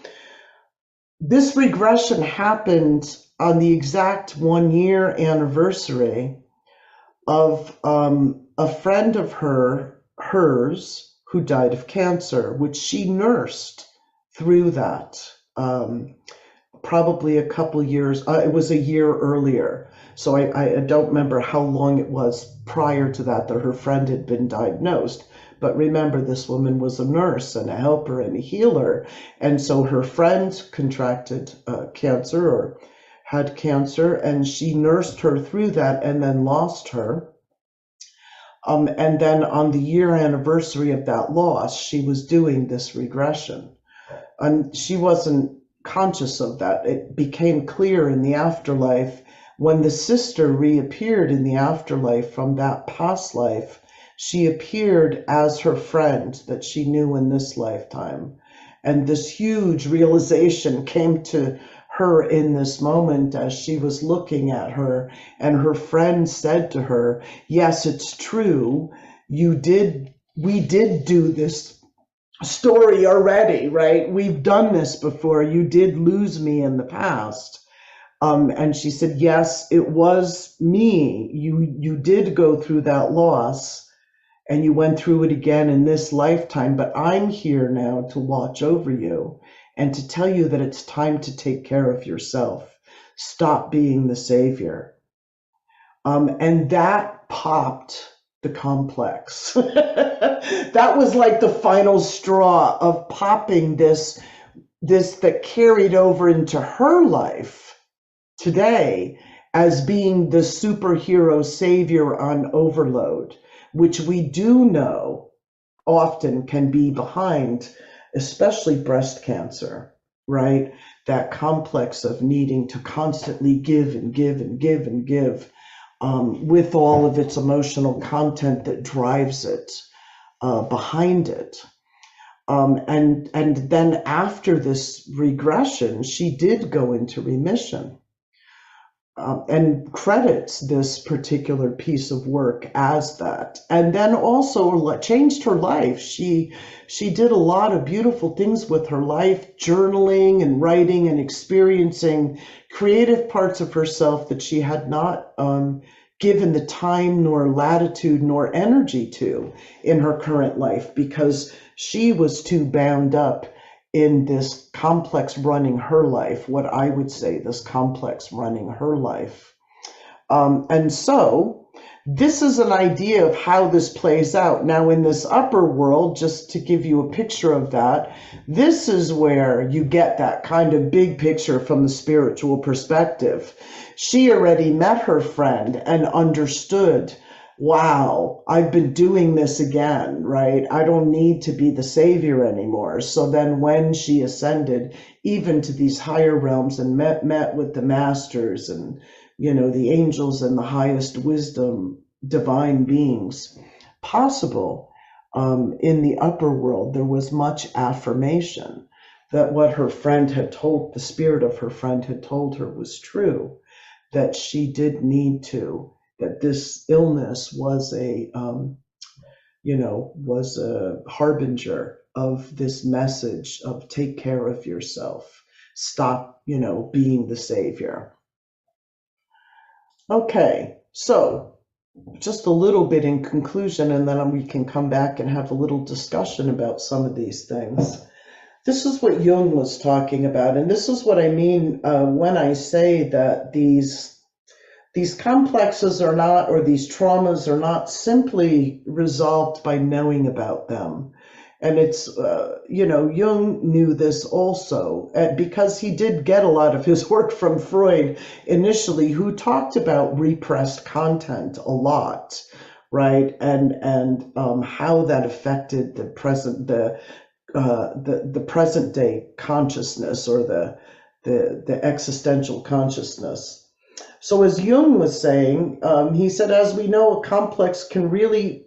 this regression happened on the exact 1-year anniversary of a friend of hers who died of cancer, which she nursed through that. Probably a couple years, it was a year earlier. So I don't remember how long it was prior to that her friend had been diagnosed. But remember, this woman was a nurse and a helper and a healer. And so her friend contracted cancer or had cancer, and she nursed her through that and then lost her. And then on the year anniversary of that loss, she was doing this regression. And she wasn't conscious of that. It became clear in the afterlife when the sister reappeared in the afterlife from that past life. She appeared as her friend that she knew in this lifetime. And this huge realization came to her in this moment as she was looking at her, and her friend said to her, yes, it's true. we did do this story already, right? We've done this before. You did lose me in the past. And she said, yes, it was me. You did go through that loss, and you went through it again in this lifetime, but I'm here now to watch over you and to tell you that it's time to take care of yourself. Stop being the savior. And that popped the complex. That was like the final straw of popping this that carried over into her life today as being the superhero savior on overload, which we do know often can be behind, especially breast cancer, right? That complex of needing to constantly give and give and give and give, with all of its emotional content that drives it, behind it. And then after this regression, she did go into remission, and credits this particular piece of work as that. And then also changed her life. She did a lot of beautiful things with her life, journaling and writing and experiencing creative parts of herself that she had not given the time nor latitude nor energy to in her current life, because she was too bound up in this complex running her life, what I would say, this complex running her life. And so this is an idea of how this plays out. Now, in this upper world, just to give you a picture of that, this is where you get that kind of big picture from the spiritual perspective. She already met her friend and understood, wow, I've been doing this again, right? I don't need to be the savior anymore. So then when she ascended even to these higher realms and met with the masters and, the angels and the highest wisdom, divine beings possible, in the upper world, there was much affirmation that what her friend had told, the spirit of her friend had told her was true, that she did need to, that this illness was a harbinger of this message of take care of yourself, stop, being the savior. Okay, so just a little bit in conclusion, and then we can come back and have a little discussion about some of these things. This is what Jung was talking about, and this is what I mean when I say that these complexes are not, or these traumas are not simply resolved by knowing about them. And it's, Jung knew this also, because he did get a lot of his work from Freud initially, who talked about repressed content a lot, right? And how that affected the present day consciousness, or the existential consciousness. So as Jung was saying, he said, as we know, a complex can be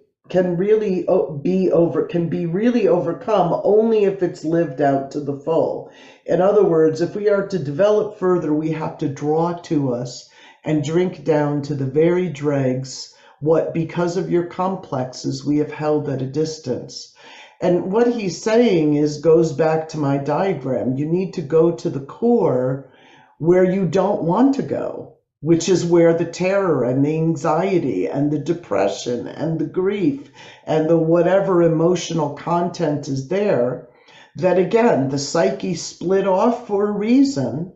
really overcome only if it's lived out to the full. In other words, if we are to develop further, we have to draw to us and drink down to the very dregs what, because of your complexes, we have held at a distance. And what he's saying goes back to my diagram. You need to go to the core where you don't want to go, which is where the terror and the anxiety and the depression and the grief and the whatever emotional content is there, that again, the psyche split off for a reason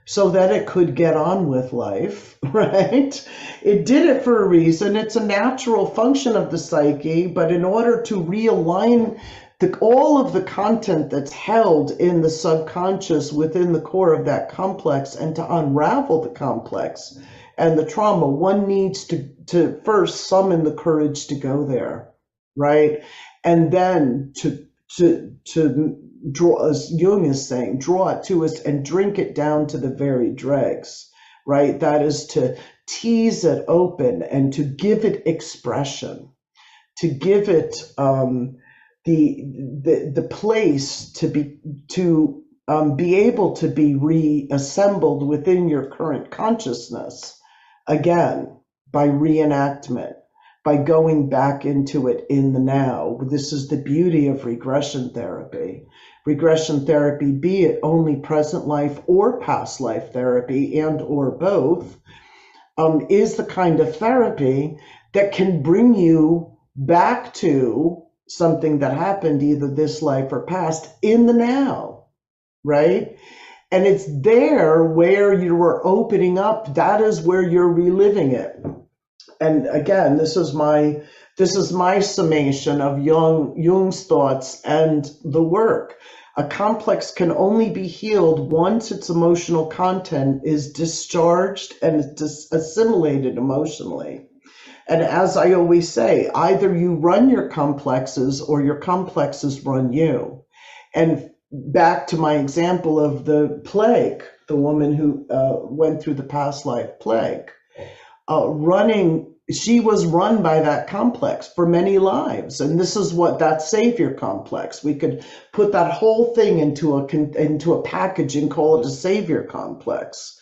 so that it could get on with life, right? It did it for a reason. It's a natural function of the psyche, but in order to realign all of the content that's held in the subconscious within the core of that complex, and to unravel the complex and the trauma, one needs to first summon the courage to go there, right? And then to draw, as Jung is saying, draw it to us and drink it down to the very dregs, right? That is to tease it open and to give it expression, to give it the place to be able to be reassembled within your current consciousness again, by reenactment, by going back into it in the now. This is the beauty of regression therapy. Regression therapy, be it only present life or past life therapy and or both, is the kind of therapy that can bring you back to something that happened either this life or past in the now, right? And it's there where you are opening up. That is where you're reliving it. And again, this is my summation of Jung's thoughts and the work. A complex can only be healed once its emotional content is discharged and assimilated emotionally. And as I always say, either you run your complexes or your complexes run you. And back to my example of the plague, the woman who went through the past life plague, she was run by that complex for many lives. And this is what that savior complex, we could put that whole thing into a package and call it a savior complex.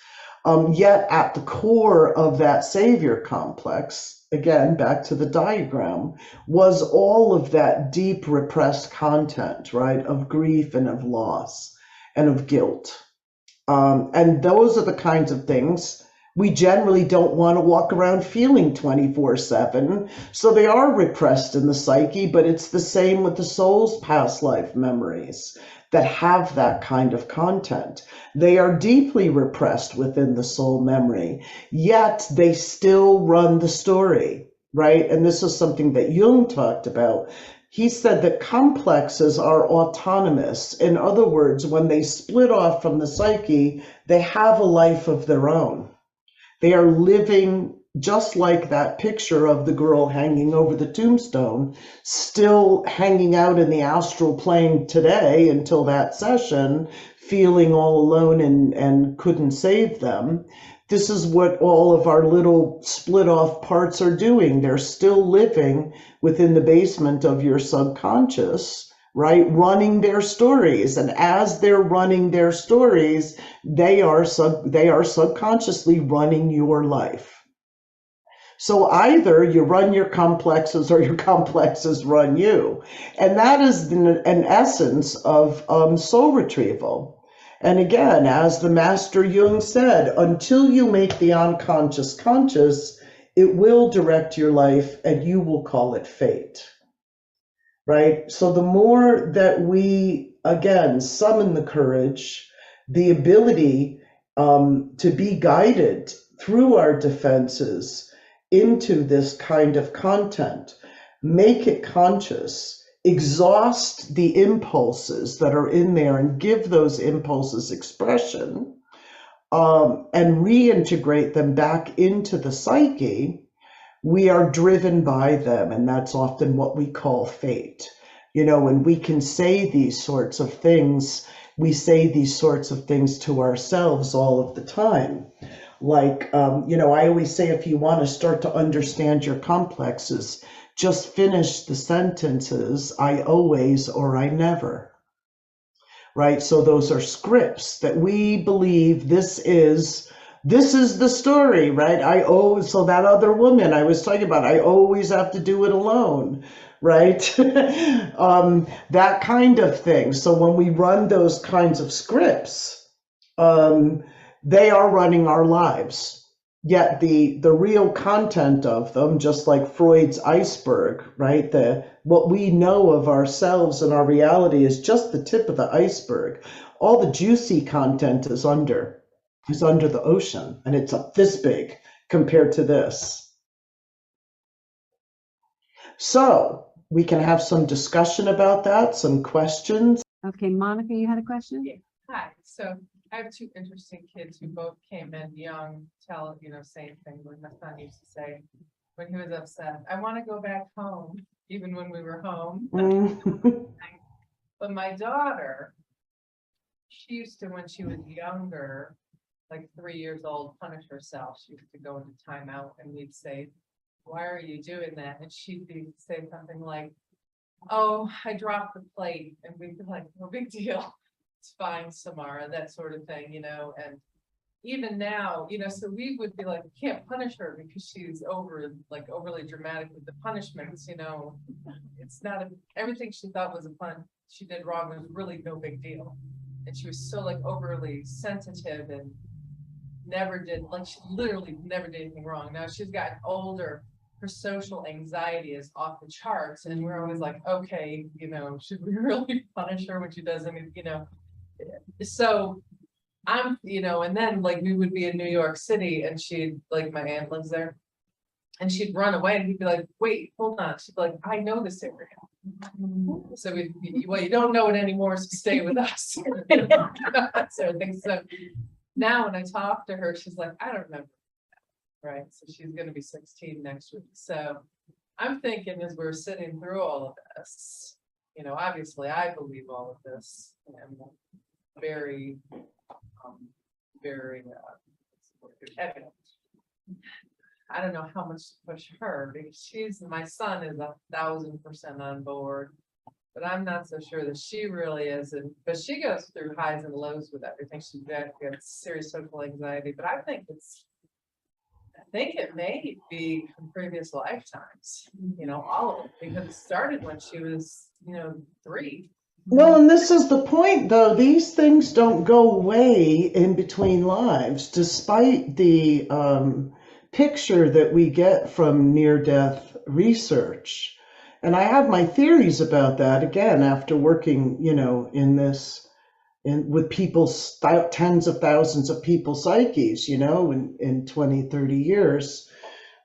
Yet at the core of that savior complex, again, back to the diagram, was all of that deep repressed content, right, of grief and of loss and of guilt. And those are the kinds of things we generally don't want to walk around feeling 24/7. So they are repressed in the psyche, but it's the same with the soul's past life memories that have that kind of content. They are deeply repressed within the soul memory, yet they still run the story, right? And this is something that Jung talked about. He said that complexes are autonomous. In other words, when they split off from the psyche, they have a life of their own. They are living just like that picture of the girl hanging over the tombstone, still hanging out in the astral plane today until that session, feeling all alone and couldn't save them. This is what all of our little split off parts are doing. They're still living within the basement of your subconscious, right? Running their stories. And as they're running their stories, they are subconsciously running your life. So either you run your complexes or your complexes run you. And that is an essence of soul retrieval. And again, as the Master Jung said, until you make the unconscious conscious, it will direct your life and you will call it fate. Right? So the more that we, again, summon the courage, the ability to be guided through our defenses into this kind of content, make it conscious, exhaust the impulses that are in there and give those impulses expression, and reintegrate them back into the psyche, we are driven by them, and that's often what we call fate. You know, when we can say these sorts of things, we say these sorts of things to ourselves all of the time. Like, you know, I always say, if you want to start to understand your complexes, just finish the sentences, I always or I never. Right? So those are scripts that we believe this is the story, right? So that other woman I was talking about, I always have to do it alone, right? That kind of thing. So when we run those kinds of scripts, they are running our lives. Yet the real content of them, just like Freud's iceberg, right? What we know of ourselves and our reality is just the tip of the iceberg. All the juicy content is under the ocean, and it's up this big compared to this. So we can have some discussion about that, some questions. Okay, Monica, you had a question? Yeah. Hi. So I have two interesting kids who both came in young, same thing what my son used to say when he was upset. I want to go back home, even when we were home. But my daughter, she used to, when she was younger, like 3 years old, punish herself. She used to go into timeout and we'd say, why are you doing that? And she'd say something like, oh, I dropped the plate. And we'd be like, no big deal. It's fine, Samara, that sort of thing, and even now, so we would be like, we can't punish her because she's overly dramatic with the punishments, it's not everything she thought was she did wrong was really no big deal. And she was so like overly sensitive and she literally never did anything wrong. Now she's gotten older, her social anxiety is off the charts, and we're always like, okay, should we really punish her when she does anything, so I'm, and then like we would be in New York City and she'd like, my aunt lives there, and she'd run away and he'd be like, wait, hold on. She'd be like, I know this area. So well, you don't know it anymore, so stay with us. So now when I talk to her, she's like, I don't remember. Right. So she's going to be 16 next week. So I'm thinking as we're sitting through all of this, obviously I believe all of this and very evident. I don't know how much to push her because my son is 1,000% on board, but I'm not so sure that she really is. But she goes through highs and lows with everything. She's got serious social anxiety, but I think it may be from previous lifetimes, all of it, because it started when she was, 3. Well, and this is the point, though. These things don't go away in between lives, despite the picture that we get from near-death research. And I have my theories about that, again, after working, with people's tens of thousands of people's psyches, in 20, 30 years.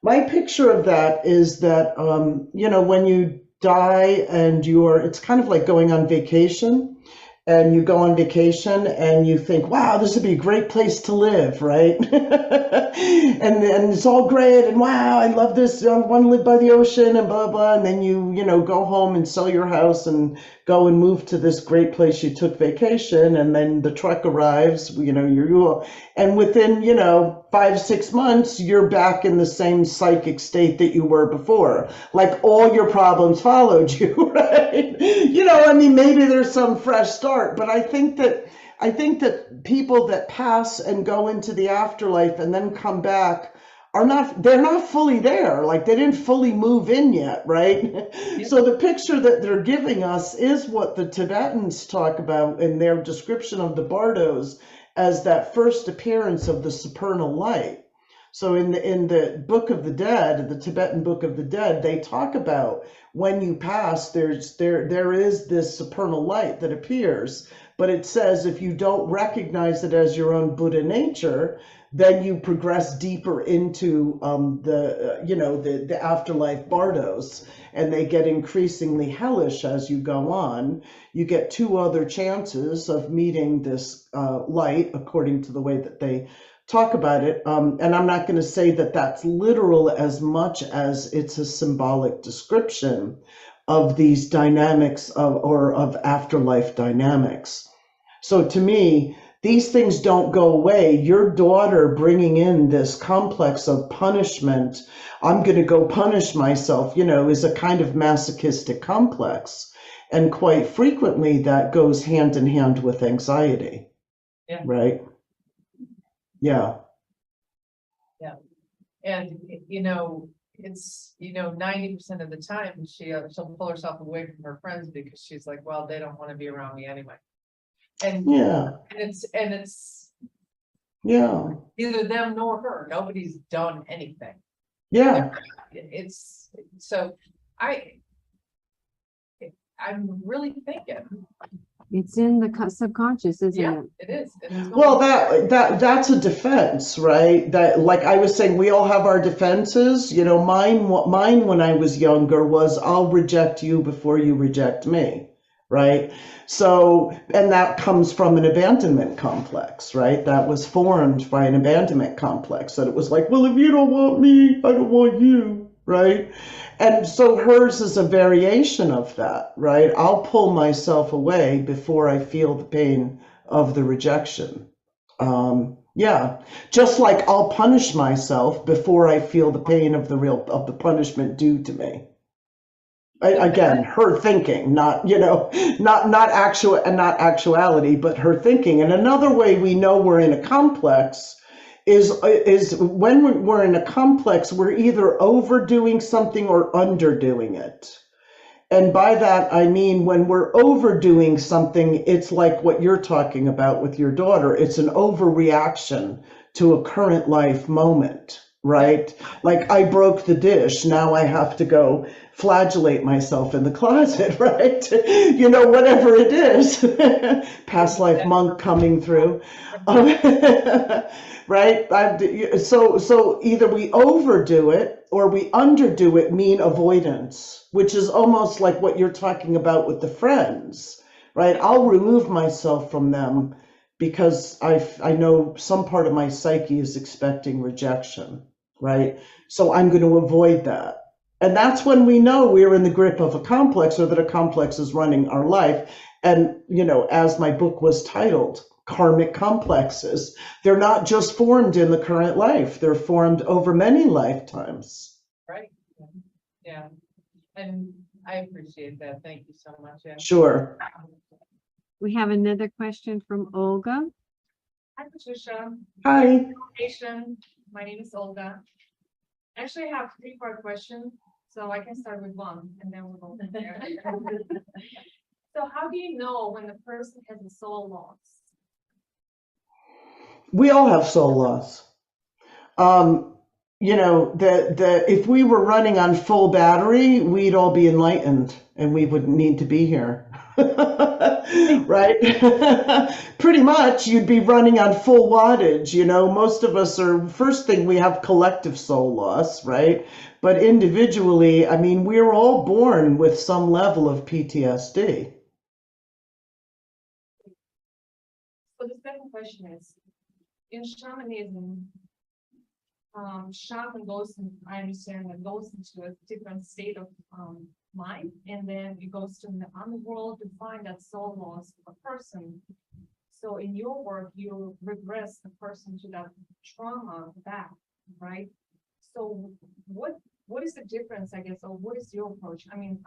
My picture of that is that, when you die and it's kind of like going on vacation, and you go on vacation and you think, wow, this would be a great place to live, right? and it's all great, and wow, I love this, I want to live by the ocean and blah, blah. And then you go home and sell your house and go and move to this great place you took vacation. And then the truck arrives, and within, 5-6 months, you're back in the same psychic state that you were before. Like all your problems followed you, right? Maybe there's some fresh start, but I think that people that pass and go into the afterlife and then come back they're not fully there. Like they didn't fully move in yet, right? Yeah. So the picture that they're giving us is what the Tibetans talk about in their description of the bardos as that first appearance of the supernal light. So in the Book of the Dead, the Tibetan Book of the Dead, they talk about when you pass, there is this supernal light that appears, but it says if you don't recognize it as your own Buddha nature, then you progress deeper into the afterlife bardos, and they get increasingly hellish as you go on. You get 2 other chances of meeting this light, according to the way that they talk about it. And I'm not going to say that that's literal as much as it's a symbolic description of these dynamics of afterlife dynamics. So to me, these things don't go away. Your daughter bringing in this complex of punishment, I'm going to go punish myself, is a kind of masochistic complex. And quite frequently that goes hand in hand with anxiety. Yeah. Right? Yeah. Yeah. And, it's, 90% of the time she'll pull herself away from her friends because she's like, well, they don't want to be around me anyway. And yeah. And it's yeah. Neither them nor her. Nobody's done anything. Yeah. It's so I'm really thinking. It's in the subconscious, isn't it? It is. Well, that's a defense, right? That, like I was saying, we all have our defenses. Mine when I was younger was, I'll reject you before you reject me, right? So, and that comes from an abandonment complex, right? That was formed by an abandonment complex, that it was like, well, if you don't want me, I don't want you, right? And so hers is a variation of that, right? I'll pull myself away before I feel the pain of the rejection. Yeah, just like I'll punish myself before I feel the pain of the punishment due to me. Again, her thinking, not actuality, but her thinking. And another way we know we're in a complex is when we're in a complex, we're either overdoing something or underdoing it. And by that, I mean, when we're overdoing something, it's like what you're talking about with your daughter. It's an overreaction to a current life moment, right? Like, I broke the dish. Now I have to go flagellate myself in the closet, right? You know, whatever it is. Past life monk coming through. Right? So either we overdo it or we underdo it, mean avoidance, which is almost like what you're talking about with the friends, right? I'll remove myself from them because I know some part of my psyche is expecting rejection, right? So I'm going to avoid that. And that's when we know we're in the grip of a complex, or that a complex is running our life. And, you know, as my book was titled, karmic complexes, they're not just formed in the current life, they're formed over many lifetimes. Right. Yeah. And I appreciate that. Thank you so much. Yeah. Sure. We have another question from Olga. Hi, Patricia. Hi. My name is Olga. Actually, I have a 3-part question, so I can start with one and then we'll go from there. So how do you know when the person has a soul loss? We all have soul loss. You know, if we were running on full battery, we'd all be enlightened and we wouldn't need to be here. Right? Pretty much you'd be running on full wattage. You know, most of us are, first thing, we have collective soul loss, right? But individually, I mean, we're all born with some level of PTSD. So the second question is, in shamanism, shaman goes, I understand that goes into a different state of mind, and then it goes to the underworld to find that soul loss of a person. So in your work, you regress the person to that trauma back, right? So what is the difference, I guess, or what is your approach? I mean,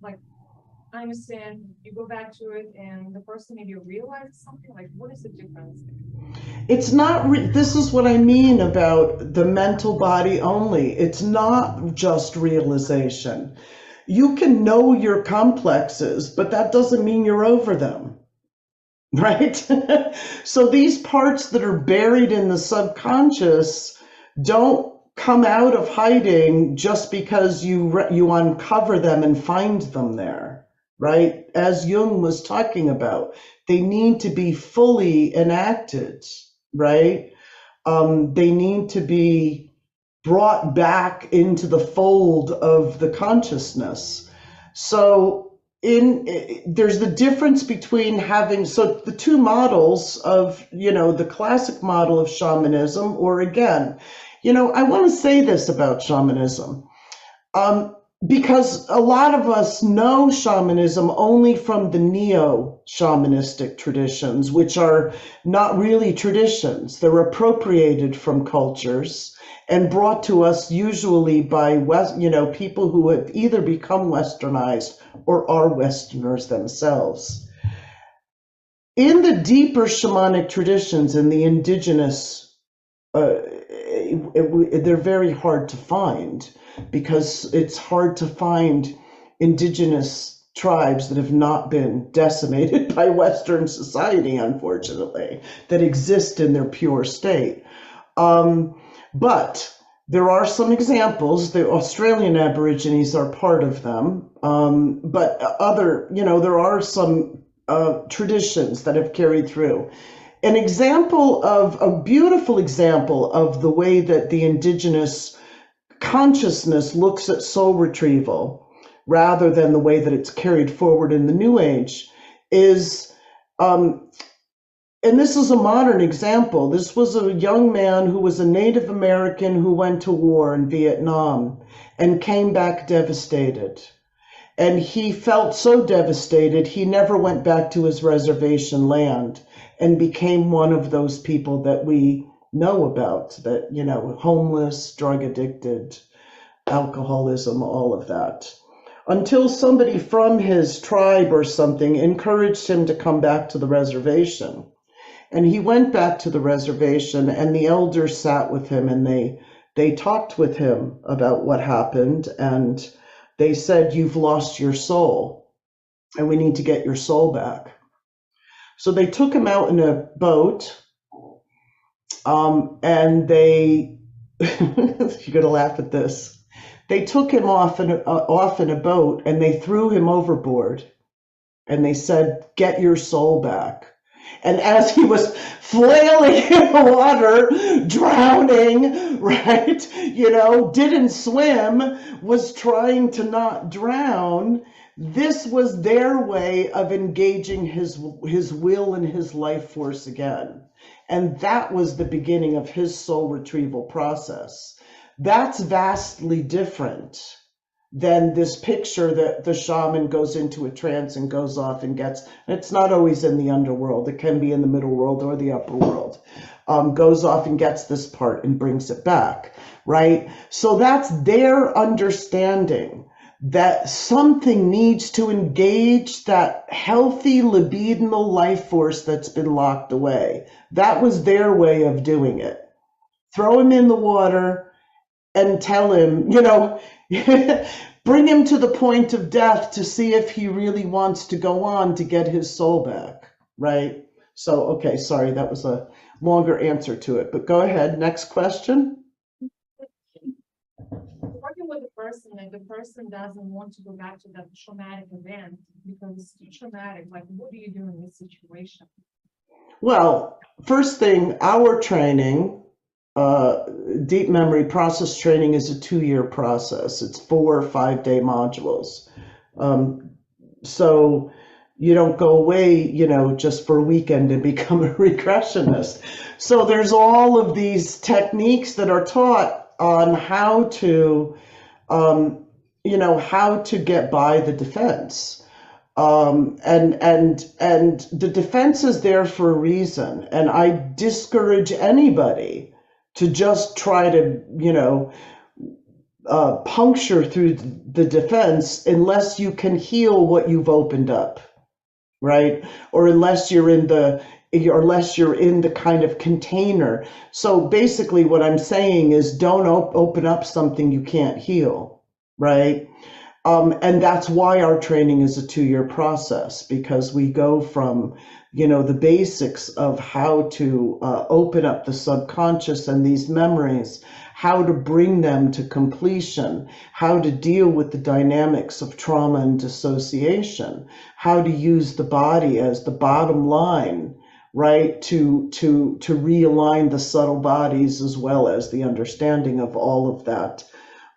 like, I understand you go back to it and the person maybe realizes something, like, what is the difference? It's not, this is what I mean about the mental body only. It's not just realization. You can know your complexes, but that doesn't mean you're over them, right? So these parts that are buried in the subconscious don't come out of hiding just because you uncover them and find them there, right? As Jung was talking about, they need to be fully enacted, right? They need to be brought back into the fold of the consciousness. So there's the difference between having, so the two models of, you know, the classic model of shamanism, or again, you know, I want to say this about shamanism, because a lot of us know shamanism only from the neo-shamanistic traditions, which are not really traditions. They're appropriated from cultures and brought to us usually by people who have either become westernized or are Westerners themselves. In the deeper shamanic traditions, in the indigenous, they're very hard to find, because it's hard to find indigenous tribes that have not been decimated by Western society, unfortunately, that exist in their pure state. But there are some examples. The Australian Aborigines are part of them. But there are some traditions that have carried through. An example of a beautiful example of the way that the indigenous consciousness looks at soul retrieval, rather than the way that it's carried forward in the New Age, is, and this is a modern example. This was a young man who was a Native American who went to war in Vietnam and came back devastated. And he felt so devastated, he never went back to his reservation land and became one of those people that we know about, that, you know, homeless, drug addicted, alcoholism, all of that. Until somebody from his tribe or something encouraged him to come back to the reservation. And he went back to the reservation, and the elders sat with him, and they talked with him about what happened, and they said, "You've lost your soul, and we need to get your soul back." So they took him out in a boat, and they, you're gonna laugh at this. They took him off in a boat, and they threw him overboard, and they said, "Get your soul back." And as he was flailing in the water, drowning, right, didn't swim, was trying to not drown, this was their way of engaging his will and his life force again. And that was the beginning of his soul retrieval process. That's vastly different than this picture that the shaman goes into a trance and goes off and gets, it's not always in the underworld, it can be in the middle world or the upper world, goes off and gets this part and brings it back, right? So that's their understanding that something needs to engage that healthy libidinal life force that's been locked away. That was their way of doing it. Throw him in the water and tell him, bring him to the point of death to see if he really wants to go on to get his soul back, right? So, okay, sorry, that was a longer answer to it, but go ahead. Next question. Working with a person and the person doesn't want to go back to that traumatic event because it's too traumatic, like what do you do in this situation? Well, first thing, our training, deep memory process training, is a 2-year process. It's 4 or 5-day modules. So you don't go away, just for a weekend and become a regressionist. So there's all of these techniques that are taught on how to, how to get by the defense. And the defense is there for a reason. And I discourage anybody to just try to, puncture through the defense unless you can heal what you've opened up, right? Or unless you're in the kind of container. So basically what I'm saying is don't open up something you can't heal, right? And that's why our training is a 2-year process, because we go from, the basics of how to open up the subconscious and these memories, how to bring them to completion, how to deal with the dynamics of trauma and dissociation, how to use the body as the bottom line, right, to realign the subtle bodies as well as the understanding of all of that.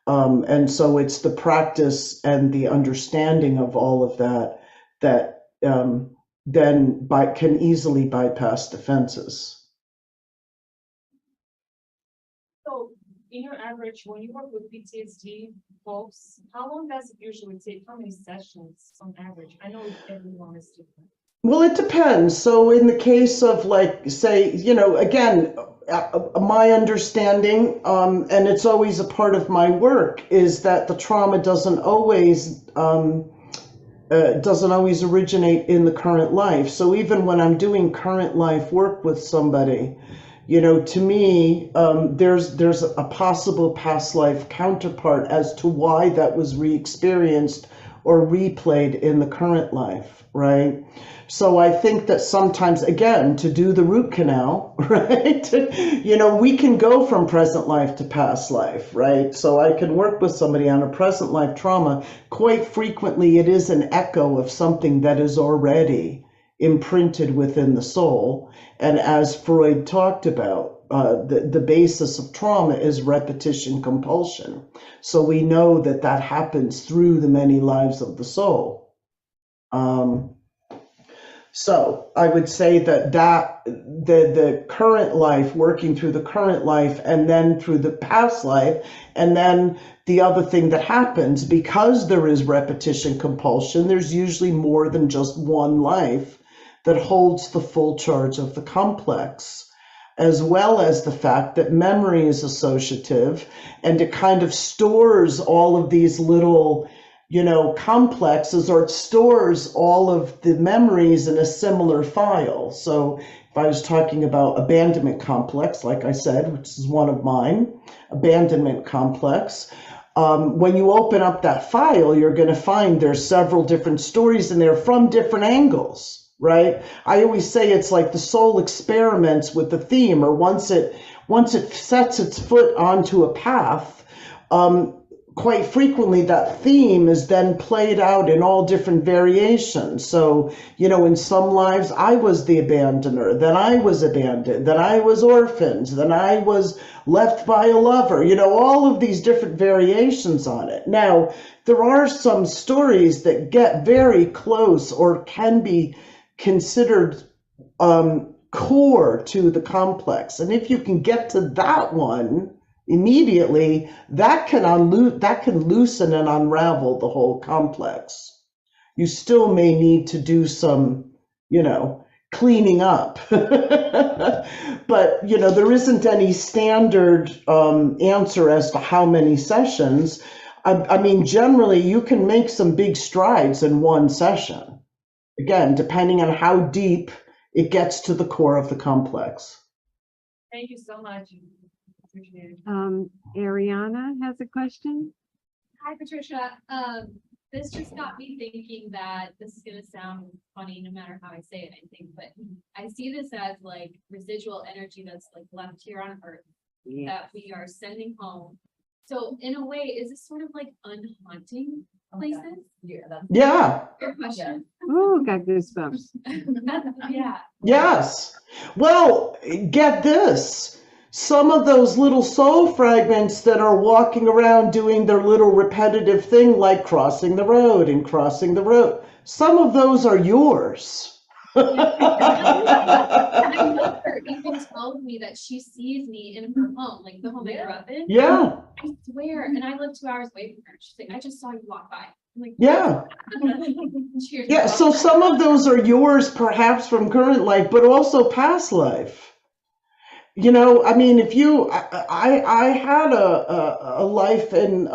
And so it's the practice and the understanding of all of that then can easily bypass defenses. So in your average, when you work with PTSD folks, how long does it usually take? How many sessions on average? I know everyone is different. Well, it depends. So in the case of, like, say, again, my understanding, and it's always a part of my work, is that the trauma doesn't always originate in the current life. So even when I'm doing current life work with somebody, to me, there's a possible past life counterpart as to why that was re-experienced or replayed in the current life, right? So I think that sometimes, again, to do the root canal, right, we can go from present life to past life, right? So I can work with somebody on a present life trauma. Quite frequently, it is an echo of something that is already imprinted within the soul. And as Freud talked about, the basis of trauma is repetition compulsion. So we know that happens through the many lives of the soul. So I would say that the current life, working through the current life and then through the past life, and then the other thing that happens, because there is repetition compulsion, there's usually more than just one life that holds the full charge of the complex, as well as the fact that memory is associative and it kind of stores all of these little complexes, or it stores all of the memories in a similar file. So if I was talking about abandonment complex, like I said, which is one of mine, abandonment complex, when you open up that file, you're going to find there's several different stories in there from different angles, right? I always say it's like the soul experiments with the theme, or once it sets its foot onto a path, quite frequently that theme is then played out in all different variations. So, you know, in some lives I was the abandoner, then I was abandoned, then I was orphaned, then I was left by a lover, you know, all of these different variations on it. Now, there are some stories that get very close or can be considered core to the complex. And if you can get to that one immediately, that can loosen and unravel the whole complex. You still may need to do some, you know, cleaning up. But, you know, there isn't any standard answer as to how many sessions. I mean, generally, you can make some big strides in one session. Again, depending on how deep it gets to the core of the complex. Thank you so much. Appreciate it. Ariana has a question. Hi, Patricia. This just got me thinking that this is gonna sound funny no matter how I say it, I think, but I see this as like residual energy that's like left here on Earth that we are sending home. So in a way, is this sort of like unhaunting places? Yeah, that's Yeah. Your question? Oh, got goosebumps. Yeah. Yes. Well, get this. Some of those little soul fragments that are walking around doing their little repetitive thing, like crossing the road and crossing the road, some of those are yours. My mother even told me that she sees me in her home, like the home I grew up in. Yeah. I swear, and I live 2 hours away from her. She's like, I just saw you walk by. I'm like, Yeah. Cheers. Yeah. So some of those are yours, perhaps from current life, but also past life. You know, I mean, if you, I had a life in,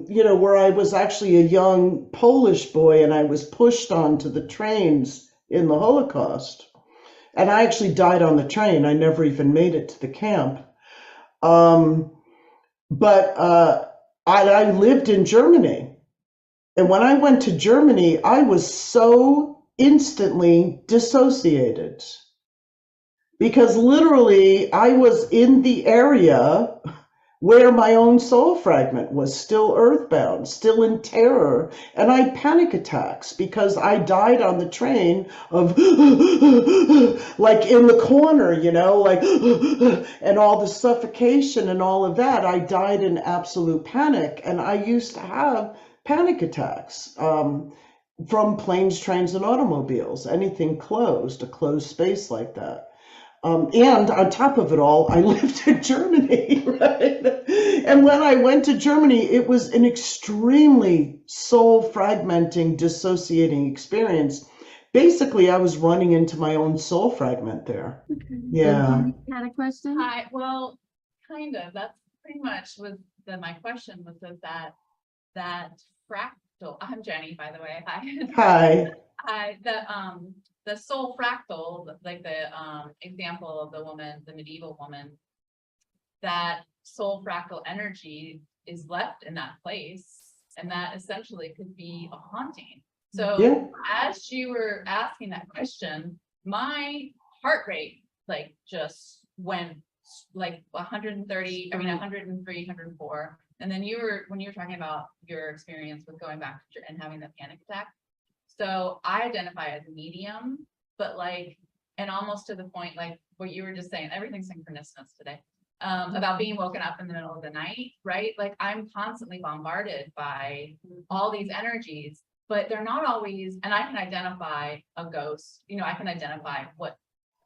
you know, where I was actually a young Polish boy and I was pushed onto the trains in the Holocaust. And I actually died on the train. I never even made it to the camp. But I lived in Germany. And when I went to Germany, I was so instantly dissociated. Because literally, I was in the area where my own soul fragment was still earthbound, still in terror. And I had panic attacks because I died on the train of like in the corner, you know, like, and all the suffocation and all of that. I died in absolute panic. And I used to have panic attacks from planes, trains, and automobiles, anything closed, a closed space like that. And on top of it all, I lived in Germany, right? And when I went to Germany, it was an extremely soul fragmenting, dissociating experience. Basically, I was running into my own soul fragment there. Yeah. Had a question? Hi, well, kind of, that's pretty much was my question was that fractal, I'm Jenny, by the way, hi. Hi. The soul fractal, like the example of the woman, the medieval woman, that soul fractal energy is left in that place, and that essentially could be a haunting. So Yeah. as you were asking that question, my heart rate like just went like 130, I mean 103, 104. And then when you were talking about your experience with going back and having the panic attack. So I identify as a medium, but like, and almost to the point, like what you were just saying, everything's synchronicity today, about being woken up in the middle of the night, right? Like I'm constantly bombarded by all these energies, but they're not always, and I can identify a ghost, you know, I can identify but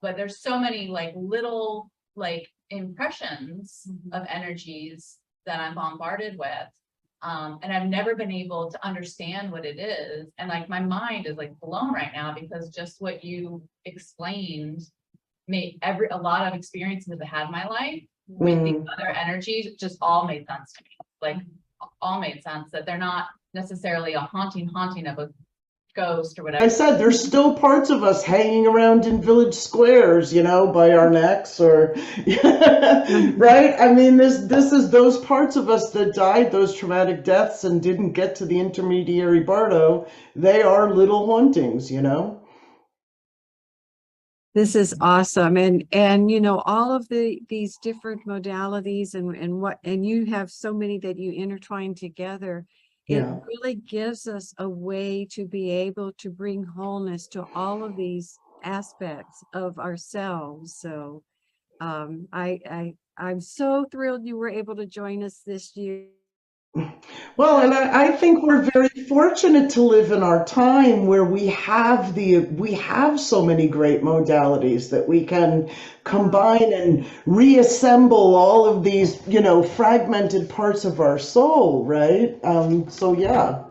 there's so many like little like impressions of energies that I'm bombarded with. And I've never been able to understand what it is. And like, my mind is like blown right now because just what you explained made a lot of experiences I've had in my life with these other energies just all made sense to me. Like all made sense that they're not necessarily a haunting of a ghost or I whatever. said there's still parts of us hanging around in village squares, you know, by our necks or right? I mean, this is those parts of us that died those traumatic deaths and didn't get to the intermediary bardo. They are little hauntings, you know. This is awesome. And you know, all of these different modalities and you have so many that you intertwine together. It Yeah. really gives us a way to be able to bring wholeness to all of these aspects of ourselves. So I'm so thrilled you were able to join us this year. Well, and I think we're very fortunate to live in our time where we have so many great modalities that we can combine and reassemble all of these, you know, fragmented parts of our soul, right? So yeah.